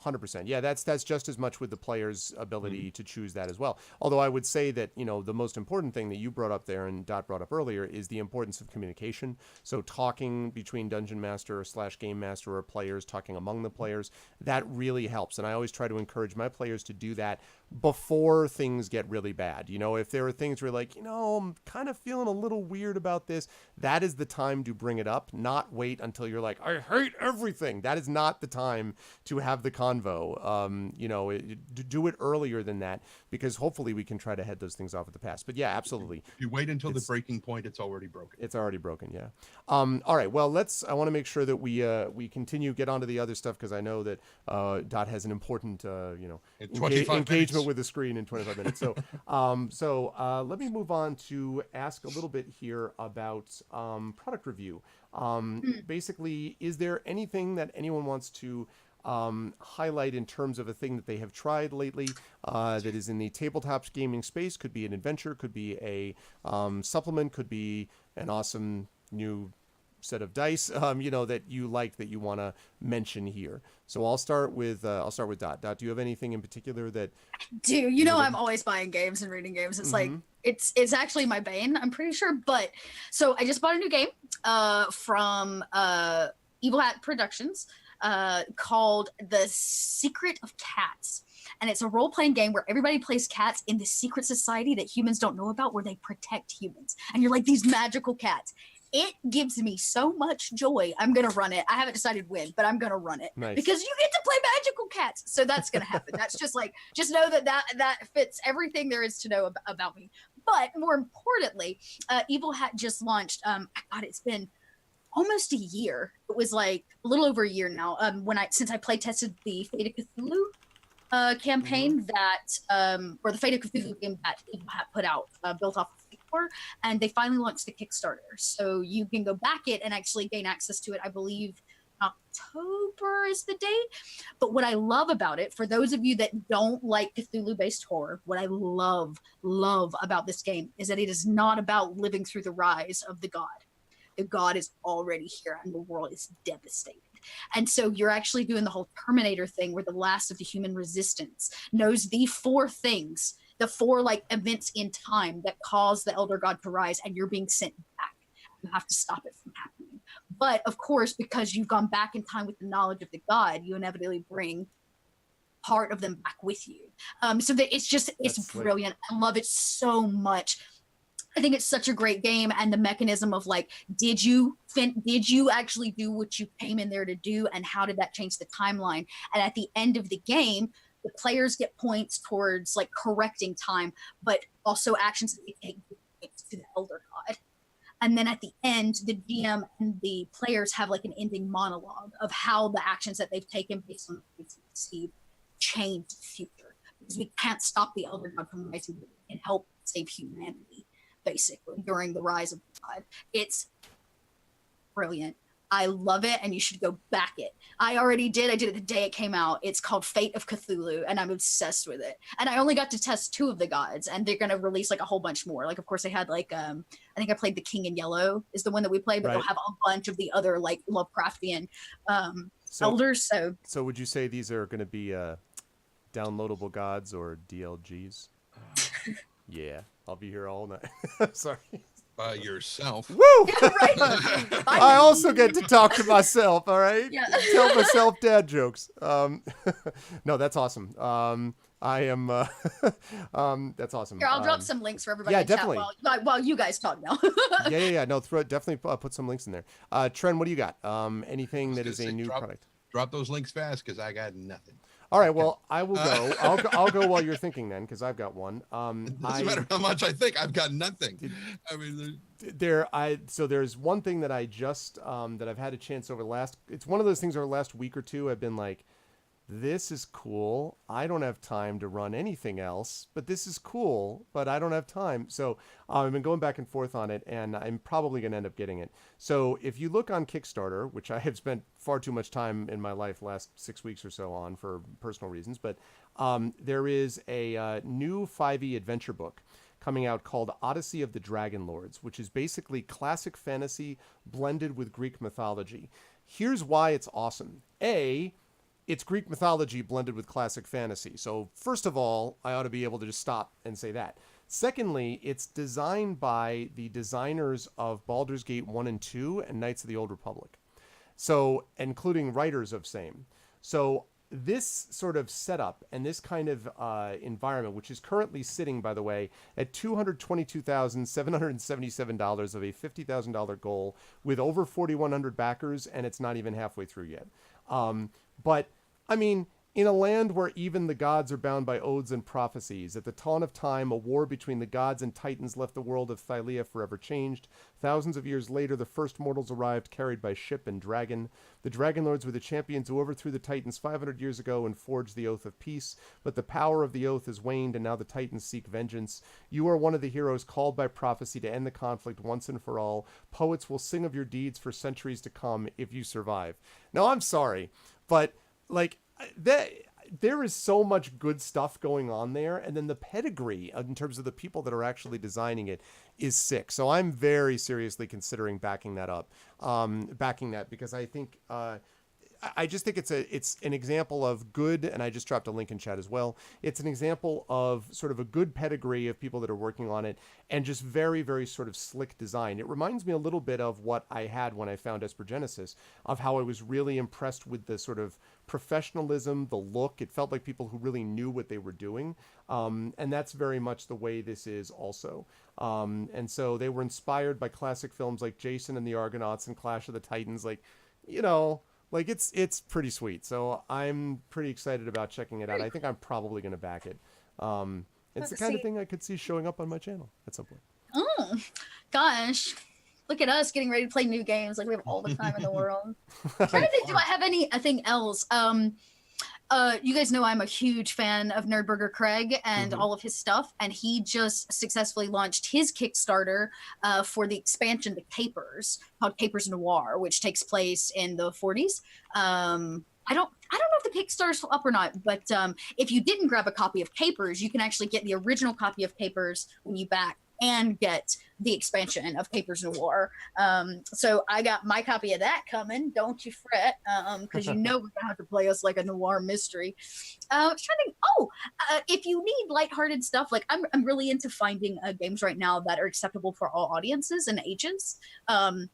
100%. Yeah, that's just as much with the player's ability to choose that as well. Although I would say that, the most important thing that you brought up there and Dot brought up earlier is the importance of communication. So talking between dungeon master / game master or players, talking among the players, that really helps. And I always try to encourage my players to do that before things get really bad. You know, if there are things where you're like, I'm kind of feeling a little weird about this, that is the time to bring it up, not wait until you're like, I hate everything. That is not the time to have the convo. Do it earlier than that, because hopefully we can try to head those things off at the past. But yeah, absolutely. If you wait until the breaking point, it's already broken. It's already broken, yeah. All right, well, I want to make sure that we continue, get onto the other stuff, because I know that Dot has an important, engagement with the screen in 25 minutes. So, let me move on to ask a little bit here about product review. Basically, is there anything that anyone wants to highlight in terms of a thing that they have tried lately that is in the tabletop gaming space? Could be an adventure, could be a supplement, could be an awesome new set of dice, that you like, that you want to mention here. So I'll start with Dot. Dot, do you have anything in particular that? Dude, I'm always buying games and reading games. It's like it's actually my bane, I'm pretty sure. But so I just bought a new game from Evil Hat Productions called The Secret of Cats. And it's a role-playing game where everybody plays cats in this secret society that humans don't know about, where they protect humans. And you're like these magical cats. It gives me so much joy. I'm going to run it. I haven't decided when, but I'm going to run it. Nice. Because you get to play magical cats. So that's going to happen. That's just know that fits everything there is to know about me. But more importantly, Evil Hat just launched, it's been almost a year. It was like a little over a year now. Since I play tested the Fate of Cthulhu campaign or the Fate of Cthulhu game that Evil Hat put out, built off of for, and they finally launched the Kickstarter. So you can go back it and actually gain access to it. I believe October is the date. But what I love about it, for those of you that don't like Cthulhu-based horror, what I love about this game is that it is not about living through the rise of the god. The god is already here and the world is devastated. And so you're actually doing the whole Terminator thing, where the last of the human resistance knows the four events in time that cause the elder god to rise, and you're being sent back. You have to stop it from happening. But of course, because you've gone back in time with the knowledge of the god, you inevitably bring part of them back with you. So that it's brilliant. I love it so much. I think it's such a great game, and the mechanism of did you actually do what you came in there to do, and how did that change the timeline? And at the end of the game, the players get points towards correcting time, but also actions that they take to the elder god. And then at the end, the GM and the players have an ending monologue of how the actions that they've taken based on the things they received change the future. Because we can't stop the elder god from rising, but we can help save humanity, basically, during the rise of the god. It's brilliant. I love it, and you should go back it. I did it the day it came out. It's called Fate of Cthulhu, and I'm obsessed with it. And I only got to test 2 of the gods, and they're going to release a whole bunch more. Of course, they had I think I played the King in Yellow is the one that we played, but right. They'll have a bunch of the other Lovecraftian elders. So would you say these are going to be downloadable gods or DLGs? Yeah, I'll be here all night. Sorry. By yourself. Woo! Right. I also get to talk to myself, all right? Yeah. Tell myself dad jokes. No, that's awesome. I am, that's awesome. Here, I'll drop some links for everybody yeah, in chat definitely. while you guys talk now. Yeah. No, definitely put some links in there. Tren, what do you got? Anything that is a new product? Drop those links fast, because I got nothing. All right, well, I will go. I'll go while you're thinking then, because I've got one. It doesn't matter how much I think. I've got nothing. I mean, there's one thing that I just that I've had a chance over the last. It's one of those things over the last week or two. I've been like, this is cool. I don't have time to run anything else, but this is cool, but I don't have time. So I've been going back and forth on it, and I'm probably going to end up getting it. So if you look on Kickstarter, which I have spent far too much time in my life last 6 weeks or so on for personal reasons, but there is a new 5e adventure book coming out called Odyssey of the Dragon Lords, which is basically classic fantasy blended with Greek mythology. Here's why it's awesome. It's Greek mythology blended with classic fantasy. So first of all, I ought to be able to just stop and say that. Secondly, it's designed by the designers of Baldur's Gate 1 and 2 and Knights of the Old Republic. So, including writers of same. So this sort of setup and this kind of environment, which is currently sitting, by the way, at $222,777 of a $50,000 goal with over 4,100 backers, and it's not even halfway through yet. But, I mean, in a land where even the gods are bound by oaths and prophecies, at the dawn of time, a war between the gods and titans left the world of Thylea forever changed. Thousands of years later, the first mortals arrived, carried by ship and dragon. The Dragon Lords were the champions who overthrew the titans 500 years ago and forged the Oath of Peace. But the power of the oath has waned, and now the titans seek vengeance. You are one of the heroes called by prophecy to end the conflict once and for all. Poets will sing of your deeds for centuries to come if you survive. Now, I'm sorry, but, like, there is so much good stuff going on there, and then the pedigree in terms of the people that are actually designing it is sick. So I'm very seriously considering backing that up, because I think I just think it's an example of good, and I just dropped a link in chat as well. It's an example of sort of a good pedigree of people that are working on it, and just very, very sort of slick design. It reminds me a little bit of what I had when I found Esper Genesis, of how I was really impressed with the sort of professionalism, the look. It felt like people who really knew what they were doing, and that's very much the way this is also. And so they were inspired by classic films like Jason and the Argonauts and Clash of the Titans, like, you know. Like, it's pretty sweet. So I'm pretty excited about checking it out. I think I'm probably going to back it. It's the kind of thing I could see showing up on my channel at some point. Oh, gosh. Look at us getting ready to play new games. Like, we have all the time in the world. I'm trying to think, do I have anything else? You guys know I'm a huge fan of Nerdburger Craig and all of his stuff, and he just successfully launched his Kickstarter for the expansion to Capers, called Capers Noir, which takes place in the 40s. I don't know if the Kickstarter's still up or not, but if you didn't grab a copy of Capers, you can actually get the original copy of Capers when you back and get the expansion of Capers Noir. So I got my copy of that coming. Don't you fret, because you know we're gonna have to play us like a noir mystery. I was trying to think, if you need lighthearted stuff, like I'm really into finding games right now that are acceptable for all audiences and ages. Don't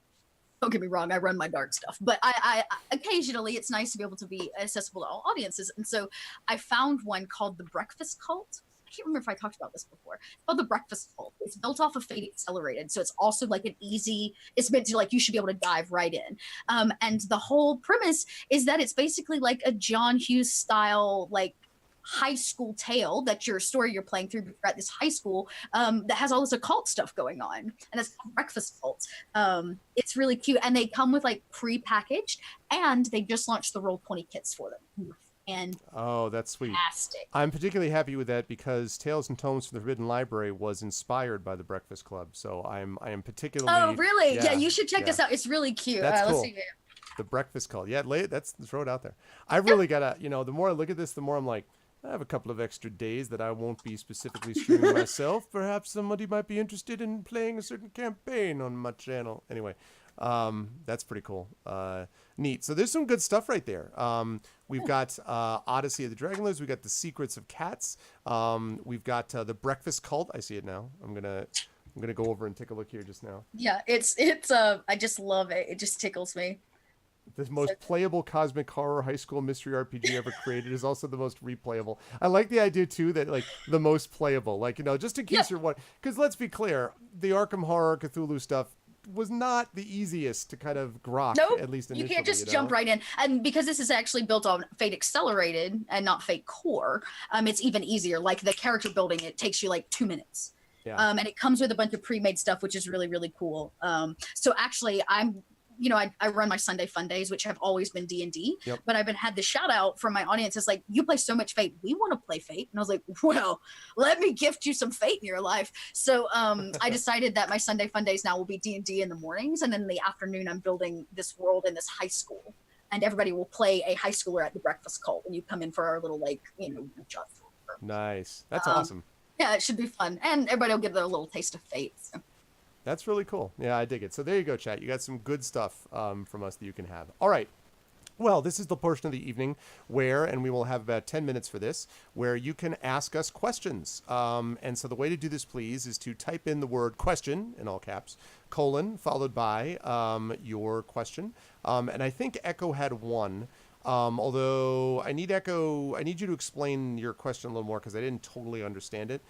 get me wrong, I run my dark stuff, but I occasionally it's nice to be able to be accessible to all audiences. And so I found one called The Breakfast Cult. I can't remember if I talked about this before. It's called The Breakfast Cult. It's built off of Fate Accelerated, so it's also like it's meant to, like, you should be able to dive right in. And the whole premise is that it's basically like a John Hughes style, like, high school tale that you're playing through at this high school that has all this occult stuff going on, and it's called Breakfast Cult. It's really cute, and they come with, like, pre-packaged, and they just launched the Roll20 kits for them. And oh, that's sweet. Fantastic. I'm particularly happy with that because Tales and Tomes from the Forbidden Library was inspired by the Breakfast Club. So I am particularly. Oh, really? Yeah, you should check this out. It's really cute. That's cool. Let's see. The Breakfast Club. Yeah, let's throw it out there. I've really got to, the more I look at this, the more I'm like, I have a couple of extra days that I won't be specifically streaming myself. Perhaps somebody might be interested in playing a certain campaign on my channel. Anyway, that's pretty cool. Neat. So there's some good stuff right there. We've got Odyssey of the Dragonlords. We've got The Secrets of Cats. We've got The Breakfast Cult. I see it now. I'm gonna go over and take a look here just now. Yeah, it's I just love it. It just tickles me. The most playable cosmic horror high school mystery RPG ever created is also the most replayable. I like the idea too that, like, the most playable, like, just in case you're one, because let's be clear, the Arkham Horror Cthulhu stuff was not the easiest to kind of grok, Nope. at least initially. You can't just jump right in. And because this is actually built on Fate Accelerated and not Fate Core, it's even easier. Like, the character building, it takes you like 2 minutes. Yeah. And it comes with a bunch of pre-made stuff, which is really, really cool. So actually, I run my Sunday Fun Days, which have always been D&D, Yep. but I've had the shout out from my audience. It's like, you play so much Fate. We want to play Fate. And I was like, well, let me gift you some Fate in your life. So I decided that my Sunday Fun Days now will be D&D in the mornings. And then in the afternoon, I'm building this world in this high school. And everybody will play a high schooler at the Breakfast Cult when you come in for our little, like, shot. Nice. That's awesome. Yeah, it should be fun. And everybody will get their little taste of Fate. So. That's really cool. Yeah, I dig it. So there you go, chat. You got some good stuff from us that you can have. All right. Well, this is the portion of the evening where, and we will have about 10 minutes for this, where you can ask us questions. And so the way to do this, please, is to type in the word question, in all caps, colon, followed by your question. And I think Echo had one. Although I need you to explain your question a little more because I didn't totally understand it.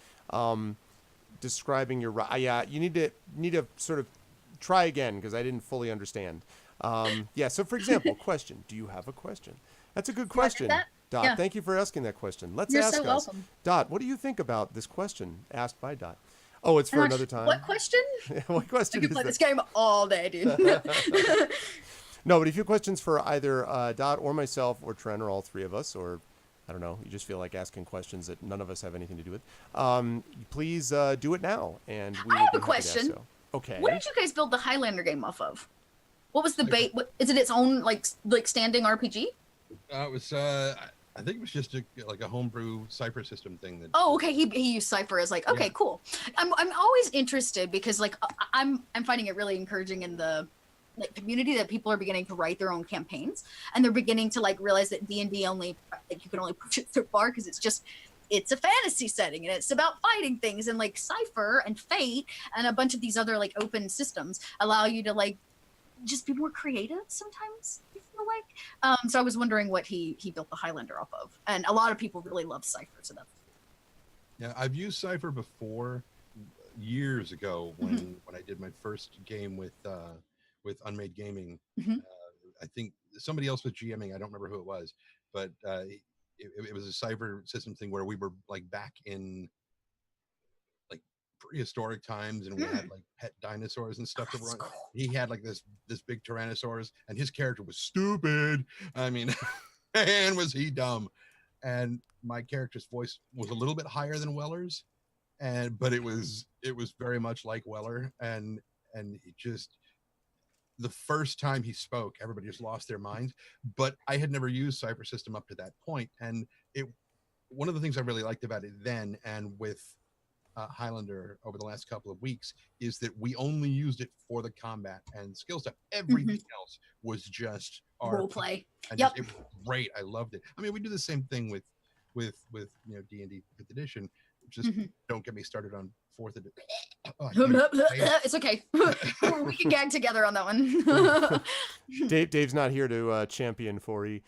Describing your yeah, you need to sort of try again because I didn't fully understand. Yeah. So for example, question. Do you have a question? That's a good question. that? Dot. Yeah. Thank you for asking that question. Let's You're ask so us. welcome. Dot. What do you think about this question asked by Dot? Oh, it's for Gosh, another time. What question? What I question could is play that? this game all day, dude. No, but if you have questions for either Dot or myself or Trent or all three of us, or I don't know, you just feel like asking questions that none of us have anything to do with, please do it now, and we I will have be a happy to ask question. so. Okay. What did you guys build the Highlander game off of? What was the bait? Is it its own like standing RPG? It was I think it was just like a homebrew cipher system thing that. Oh, okay. He used Cypher as like, okay, Yeah. cool. I'm always interested because like I'm finding it really encouraging in the like community that people are beginning to write their own campaigns and they're beginning to like realize that D&D only like you can only push it so far because it's a fantasy setting and it's about fighting things, and like Cypher and Fate and a bunch of these other like open systems allow you to like just be more creative sometimes, I feel like. So I was wondering what he built the Highlander off of, and a lot of people really love Cypher, so that's Yeah, I've used Cypher before years ago when I did my first game with Unmade Gaming. Mhm. I think somebody else was GMing. I don't remember who it was, but it was a Cypher system thing where we were like back in like prehistoric times, and we had like pet dinosaurs and stuff. That's cool. He had like this big Tyrannosaurus, and his character was stupid. I mean, man, was he dumb. And my character's voice was a little bit higher than Weller's, but it was very much like Weller, and it just, the first time he spoke, everybody just lost their minds. But I had never used Cypher System up to that point, and one of the things I really liked about it then, and with Highlander over the last couple of weeks, is that we only used it for the combat and skill stuff. Everything else was just our Role play. and Yep. it was great. I loved it. I mean, we do the same thing with D&D 5th edition. Just don't get me started on 4th edition. Oh, It's okay. We can gag together on that one. Dave's not here to champion 4E.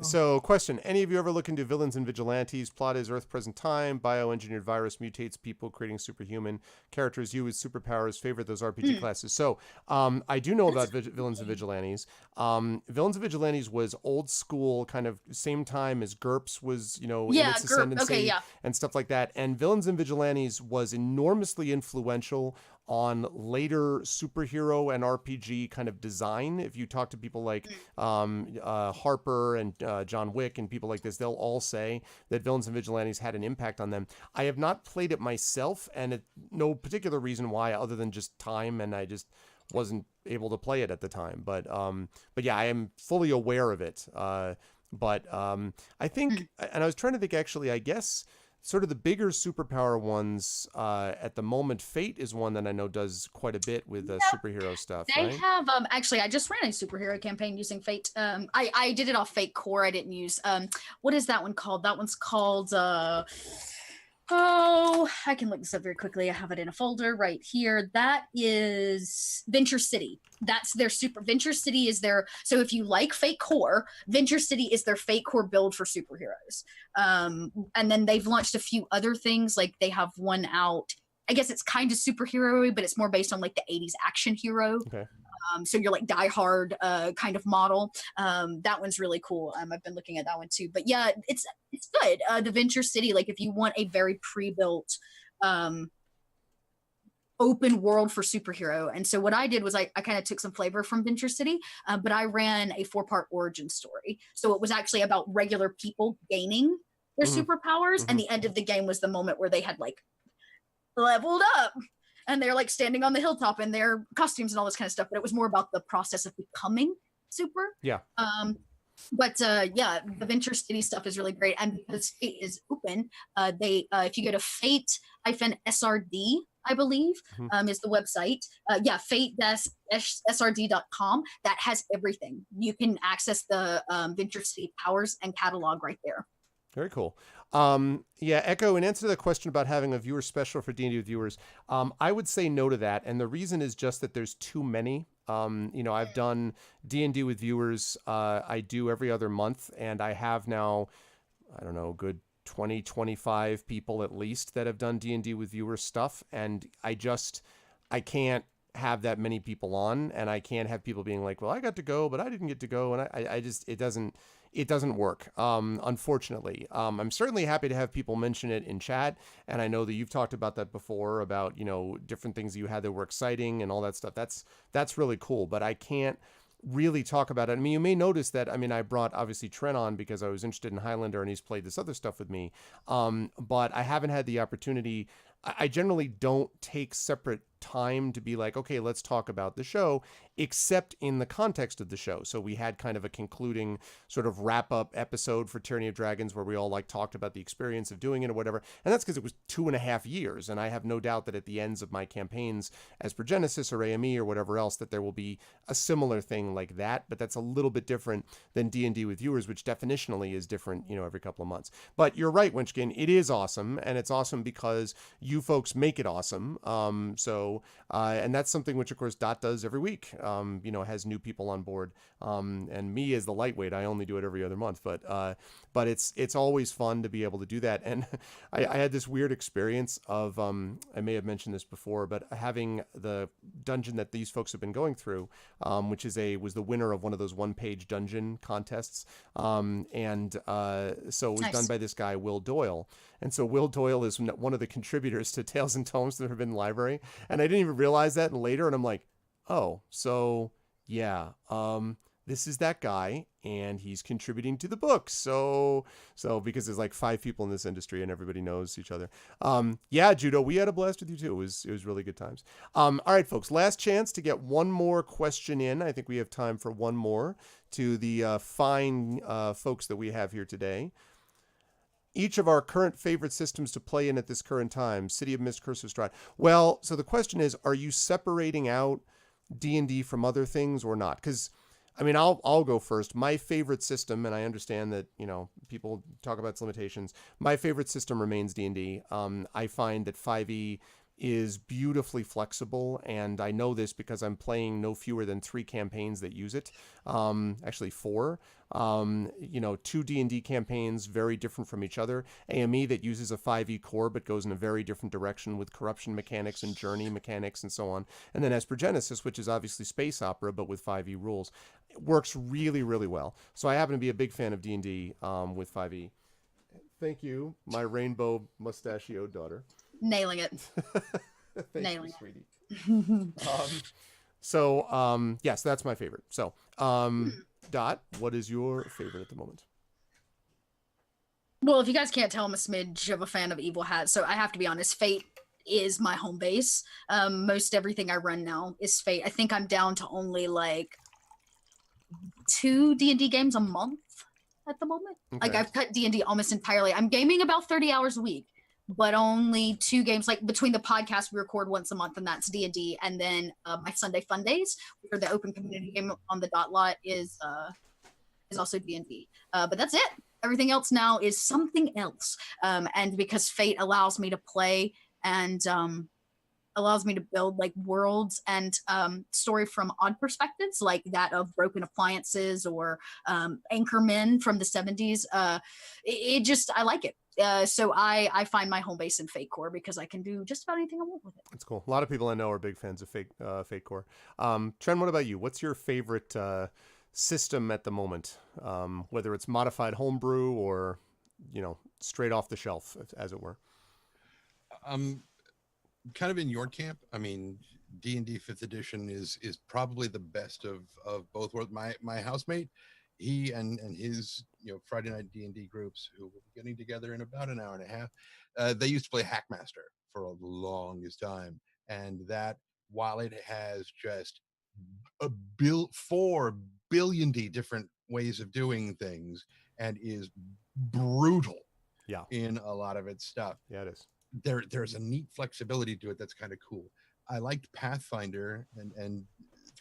So, question: any of you ever look into Villains and Vigilantes? Plot is Earth present time. Bioengineered virus mutates people, creating superhuman characters. You with superpowers. Favorite those RPG classes. So, I do know about Villains and Vigilantes. Villains and Vigilantes was old school, kind of same time as GURPS was, in Yeah, its GURP. ascendancy Okay, yeah. and stuff like that. And Villains and Vigilantes was enormously influential on later superhero and RPG kind of design. If you talk to people like Harper and John Wick and people like this, they'll all say that Villains and Vigilantes had an impact on them. I have not played it myself, and no particular reason why other than just time, and I just wasn't able to play it at the time. But yeah, I am fully aware of it. But I think, and I was trying to think actually, I guess sort of the bigger superpower ones at the moment, Fate is one that I know does quite a bit with superhero stuff. They right? have actually I just ran a superhero campaign using Fate. I did it off Fate Core. I didn't use what is that one called? That one's called oh, I can look this up very quickly. I have it in a folder right here. That is Venture City. That's their Venture City is their, so if you like Fate Core, Venture City is their Fate Core build for superheroes. And then they've launched a few other things, like they have one out, I guess it's kind of superhero-y, but it's more based on like the 80s action hero. Okay. So you're like Die Hard kind of model. That one's really cool. I've been looking at that one too. But yeah, it's good. The Venture City, like if you want a very pre-built open world for superhero. And so what I did was I kind of took some flavor from Venture City, but I ran a 4-part origin story. So it was actually about regular people gaining their superpowers. And the end of the game was the moment where they had like leveled up. And they're like standing on the hilltop in their costumes and all this kind of stuff. But it was more about the process of becoming super. Yeah. But yeah, the Venture City stuff is really great. And because Fate is open, if you go to Fate-SRD, I believe, is the website. Yeah, Fate-SRD.com. That has everything. You can access the Venture City powers and catalog right there. Very cool. Yeah, Echo, in answer to the question about having a viewer special for D&D with viewers, I would say no to that. And the reason is just that there's too many. I've done D&D with viewers. I do every other month, and I have now, I don't know, good 20, 25 people at least that have done D&D with viewers stuff. And I can't have that many people on, and I can't have people being like, well, I got to go, but I didn't get to go. And I just, it doesn't work. Unfortunately, I'm certainly happy to have people mention it in chat. And I know that you've talked about that before, about, different things you had that were exciting and all that stuff. That's really cool, but I can't really talk about it. I mean, you may notice that, I brought obviously Trent on because I was interested in Highlander and he's played this other stuff with me. But I haven't had the opportunity. I generally don't take separate time to be like, okay, let's talk about the show, except in the context of the show. So we had kind of a concluding sort of wrap up episode for Tyranny of Dragons where we all talked about the experience of doing it or whatever. And that's because it was 2.5 years. And I have no doubt that at the ends of my campaigns as per Genesis or AME or whatever else, that there will be a similar thing like that. But that's a little bit different than D&D with viewers, which definitionally is different, every couple of months. But you're right, Winchkin, it is awesome. And it's awesome because you folks make it awesome. And that's something which, of course, Dot does every week, has new people on board. And me as the lightweight, I only do it every other month. But it's always fun to be able to do that. And I had this weird experience of, I may have mentioned this before, but having the dungeon that these folks have been going through, which was the winner of one of those one-page dungeon contests. So it was done by this guy, Will Doyle. And so Will Doyle is one of the contributors to Tales and Tomes that have been in the library. And I didn't even realize that later. And I'm like, oh, so yeah, this is that guy and he's contributing to the book. So because there's 5 people in this industry and everybody knows each other. Yeah, Judo, we had a blast with you too. It was really good times. All right, folks, last chance to get one more question in. I think we have time for one more to the fine folks that we have here today. Each of our current favorite systems to play in at this current time, City of Mist, Curse of Strahd. Well, so the question is, are you separating out D&D from other things or not? Because, I'll go first. My favorite system, and I understand that, people talk about its limitations. My favorite system remains D&D. I find that 5e is beautifully flexible, and I know this because I'm playing no fewer than 3 campaigns that use it. Actually 4. 2 D&D campaigns very different from each other. AME that uses a 5e core but goes in a very different direction with corruption mechanics and journey mechanics and so on. And then Esper Genesis, which is obviously space opera but with 5e rules. It works really, really well. So I happen to be a big fan of D&D with 5e. Thank you, my rainbow mustachioed daughter. Nailing it. Nailing it, sweetie. So that's my favorite. So, Dot, what is your favorite at the moment? Well, if you guys can't tell, I'm a smidge of a fan of Evil Hat, so I have to be honest. Fate is my home base. Most everything I run now is Fate. I think I'm down to only 2 D&D games a month at the moment. Okay. I've cut D&D almost entirely. I'm gaming about 30 hours a week, but only 2 games. Between the podcast we record once a month, and that's D&D, and then my Sunday Fun Days, where the open community game on the Dot Lot is also D&D. But that's it. Everything else now is something else. And because Fate allows me to play and allows me to build worlds and story from odd perspectives, like that of Broken Appliances or Anchorman from the 70s. I like it. So I find my home base in Fate Core because I can do just about anything I want with it. That's cool. A lot of people I know are big fans of Fate Core. Trent, what about you? What's your favorite system at the moment? Whether it's modified homebrew or, straight off the shelf, as it were. Kind of in your camp. D&D 5th edition is probably the best of both worlds. My housemate, he and his Friday night D&D groups, who will be getting together in about an hour and a half, they used to play Hackmaster for the longest time, and that, while it has just 4 billion different ways of doing things and is brutal in a lot of its stuff, it is. There's a neat flexibility to it that's kind of cool. I liked Pathfinder and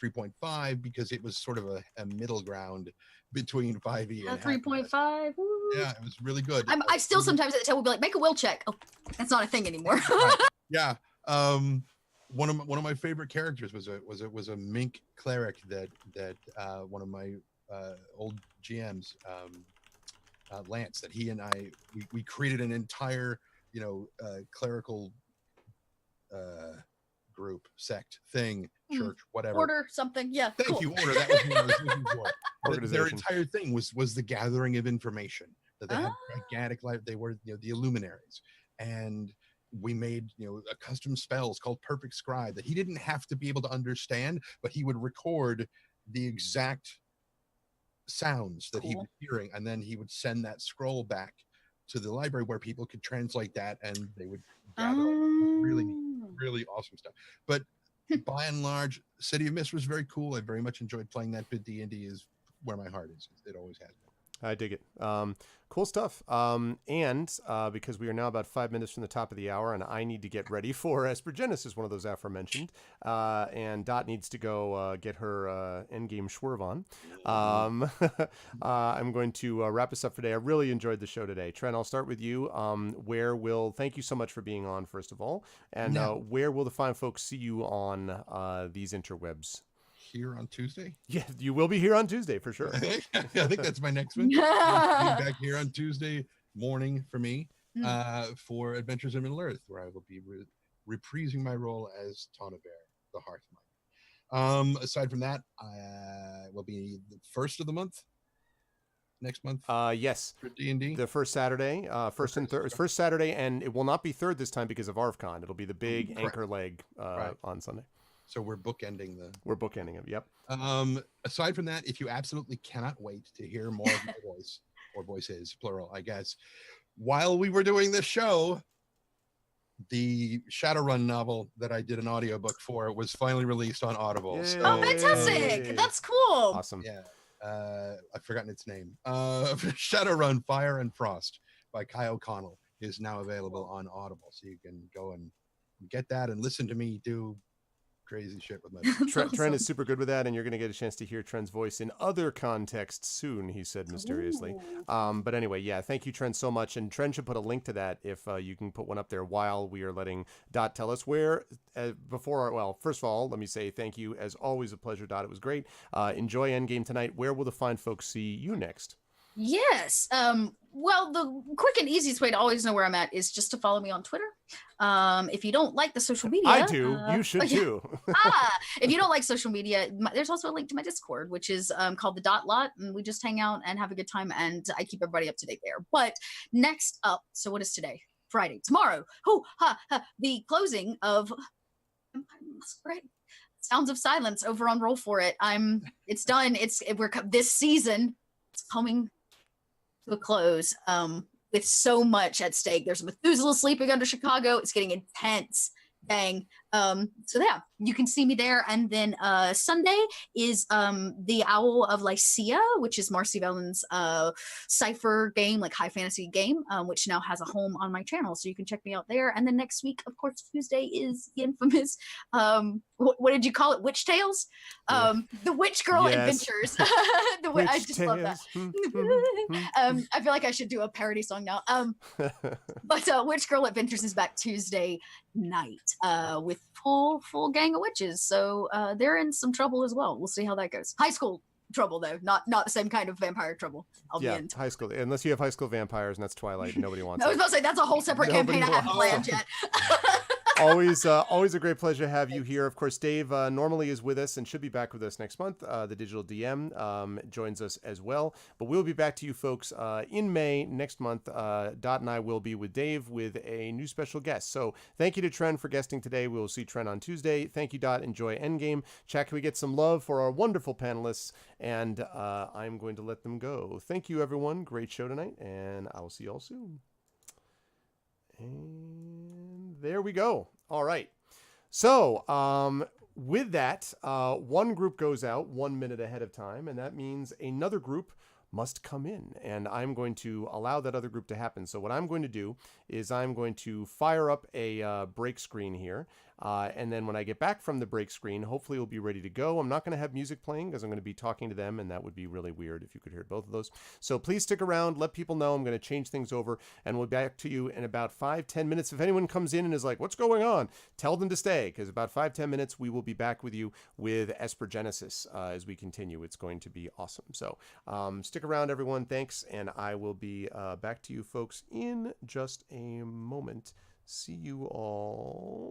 3.5 because it was sort of a middle ground between 5e and 3.5. Yeah, it was really good. I still sometimes at the table will be like, make a will check. Oh, that's not a thing anymore. Yeah. one of my favorite characters was a mink cleric that one of my old GMs, Lance, that he and we created an entire clerical group, sect, thing, church, whatever. Order something. Yeah. Thank Cool. you, order. That was what I was looking for. Their Organization. entire thing was the gathering of information. That they had Ah. gigantic life. They were the Illuminaries, and we made a custom spells called Perfect Scribe that he didn't have to be able to understand, but he would record the exact sounds that he Cool. was hearing, and then he would send that scroll back to the library where people could translate that, and they would gather all really awesome stuff. But by and large, City of Mist was very cool. I very much enjoyed playing that, but D&D is where my heart is. It always has been. I dig it. Cool stuff. And because we are now about 5 minutes from the top of the hour, and I need to get ready for Espergenesis, one of those aforementioned, and Dot needs to go get her endgame swerve on. I'm going to wrap us up for today. I really enjoyed the show today. Trent, I'll start with you. Thank you so much for being on, first of all. And where will the fine folks see you on these interwebs? Here on Tuesday. Yeah, you will be here on Tuesday for sure. I think that's my next one. I'll be back here on Tuesday morning for me for Adventures in Middle-earth, where I will be reprising my role as Tanabear, the Hearthmite. Aside from that, I will be the first of the month next month. Yes, for D&D. the first Saturday, first Saturday, and it will not be third this time because of ArvCon. It'll be the big Correct. anchor leg on Sunday. So we're bookending We're bookending it. Yep. Aside from that, if you absolutely cannot wait to hear more of my voice, or voices, plural, I guess, while we were doing this show, the Shadowrun novel that I did an audiobook for was finally released on Audible. Yay. So, Oh, fantastic! That's cool. Awesome. yeah, I've forgotten its name. Shadowrun Fire and Frost by Kai O'Connell is now available on Audible. So you can go and get that and listen to me do crazy shit with my Trent is super good with that, and you're going to get a chance to hear Trent's voice in other contexts soon, he said mysteriously. But anyway, yeah, thank you, Trent, so much. And Trent should put a link to that if you can put one up there while we are letting Dot tell us where. First of all, let me say thank you. As always, a pleasure, Dot. It was great. Enjoy Endgame tonight. Where will the fine folks see you next? Yes. Well, the quick and easiest way to always know where I'm at is just to follow me on Twitter. If you don't like the social media, I do. You should too. If you don't like social media, there's also a link to my Discord, which is called the Dot Lot, and we just hang out and have a good time, and I keep everybody up to date there. But next up, so what is today? Friday. Tomorrow. The closing of right. Sounds of Silence over on Roll For It. It's done. This season. It's coming to a close. With so much at stake. There's Methuselah sleeping under Chicago. It's getting intense. Dang. So yeah, you can see me there. And then Sunday is the Owl of Lycia, which is Marcy Velin's cipher game, like high fantasy game, which now has a home on my channel. So you can check me out there. And then next week, of course, Tuesday is the infamous what did you call it? Witch Tales? The Witch Girl Adventures. I just love that. I feel like I should do a parody song now. But Witch Girl Adventures is back Tuesday night with full gang of witches. So they're in some trouble as well. We'll see how that goes. High school trouble though, not the same kind of vampire trouble. I'll be in. High school. Unless you have high school vampires, and that's Twilight. Nobody wants. I was about to say that's a whole separate Nobody campaign I haven't wants planned it. yet. Always a great pleasure to have you here. Of course, Dave normally is with us and should be back with us next month. The Digital DM joins us as well. But we'll be back to you folks in May next month. Dot and I will be with Dave with a new special guest. So thank you to Trent for guesting today. We will see Trent on Tuesday. Thank you, Dot. Enjoy Endgame. Chat, can we get some love for our wonderful panelists? And I'm going to let them go. Thank you, everyone. Great show tonight, and I will see you all soon. And there we go. All right. So with that, one group goes out 1 minute ahead of time, and that means another group must come in, and I'm going to allow that other group to happen. So what I'm going to do is I'm going to fire up a break screen here. And then when I get back from the break screen, hopefully we'll be ready to go. I'm not going to have music playing because I'm going to be talking to them, and that would be really weird if you could hear both of those. So please stick around. Let people know I'm going to change things over, and we'll be back to you in about 5-10 minutes. If anyone comes in and is like, what's going on? Tell them to stay, because about 5-10 minutes, we will be back with you with Esper Genesis as we continue. It's going to be awesome. So stick around, everyone. Thanks, and I will be back to you folks in just a moment. See you all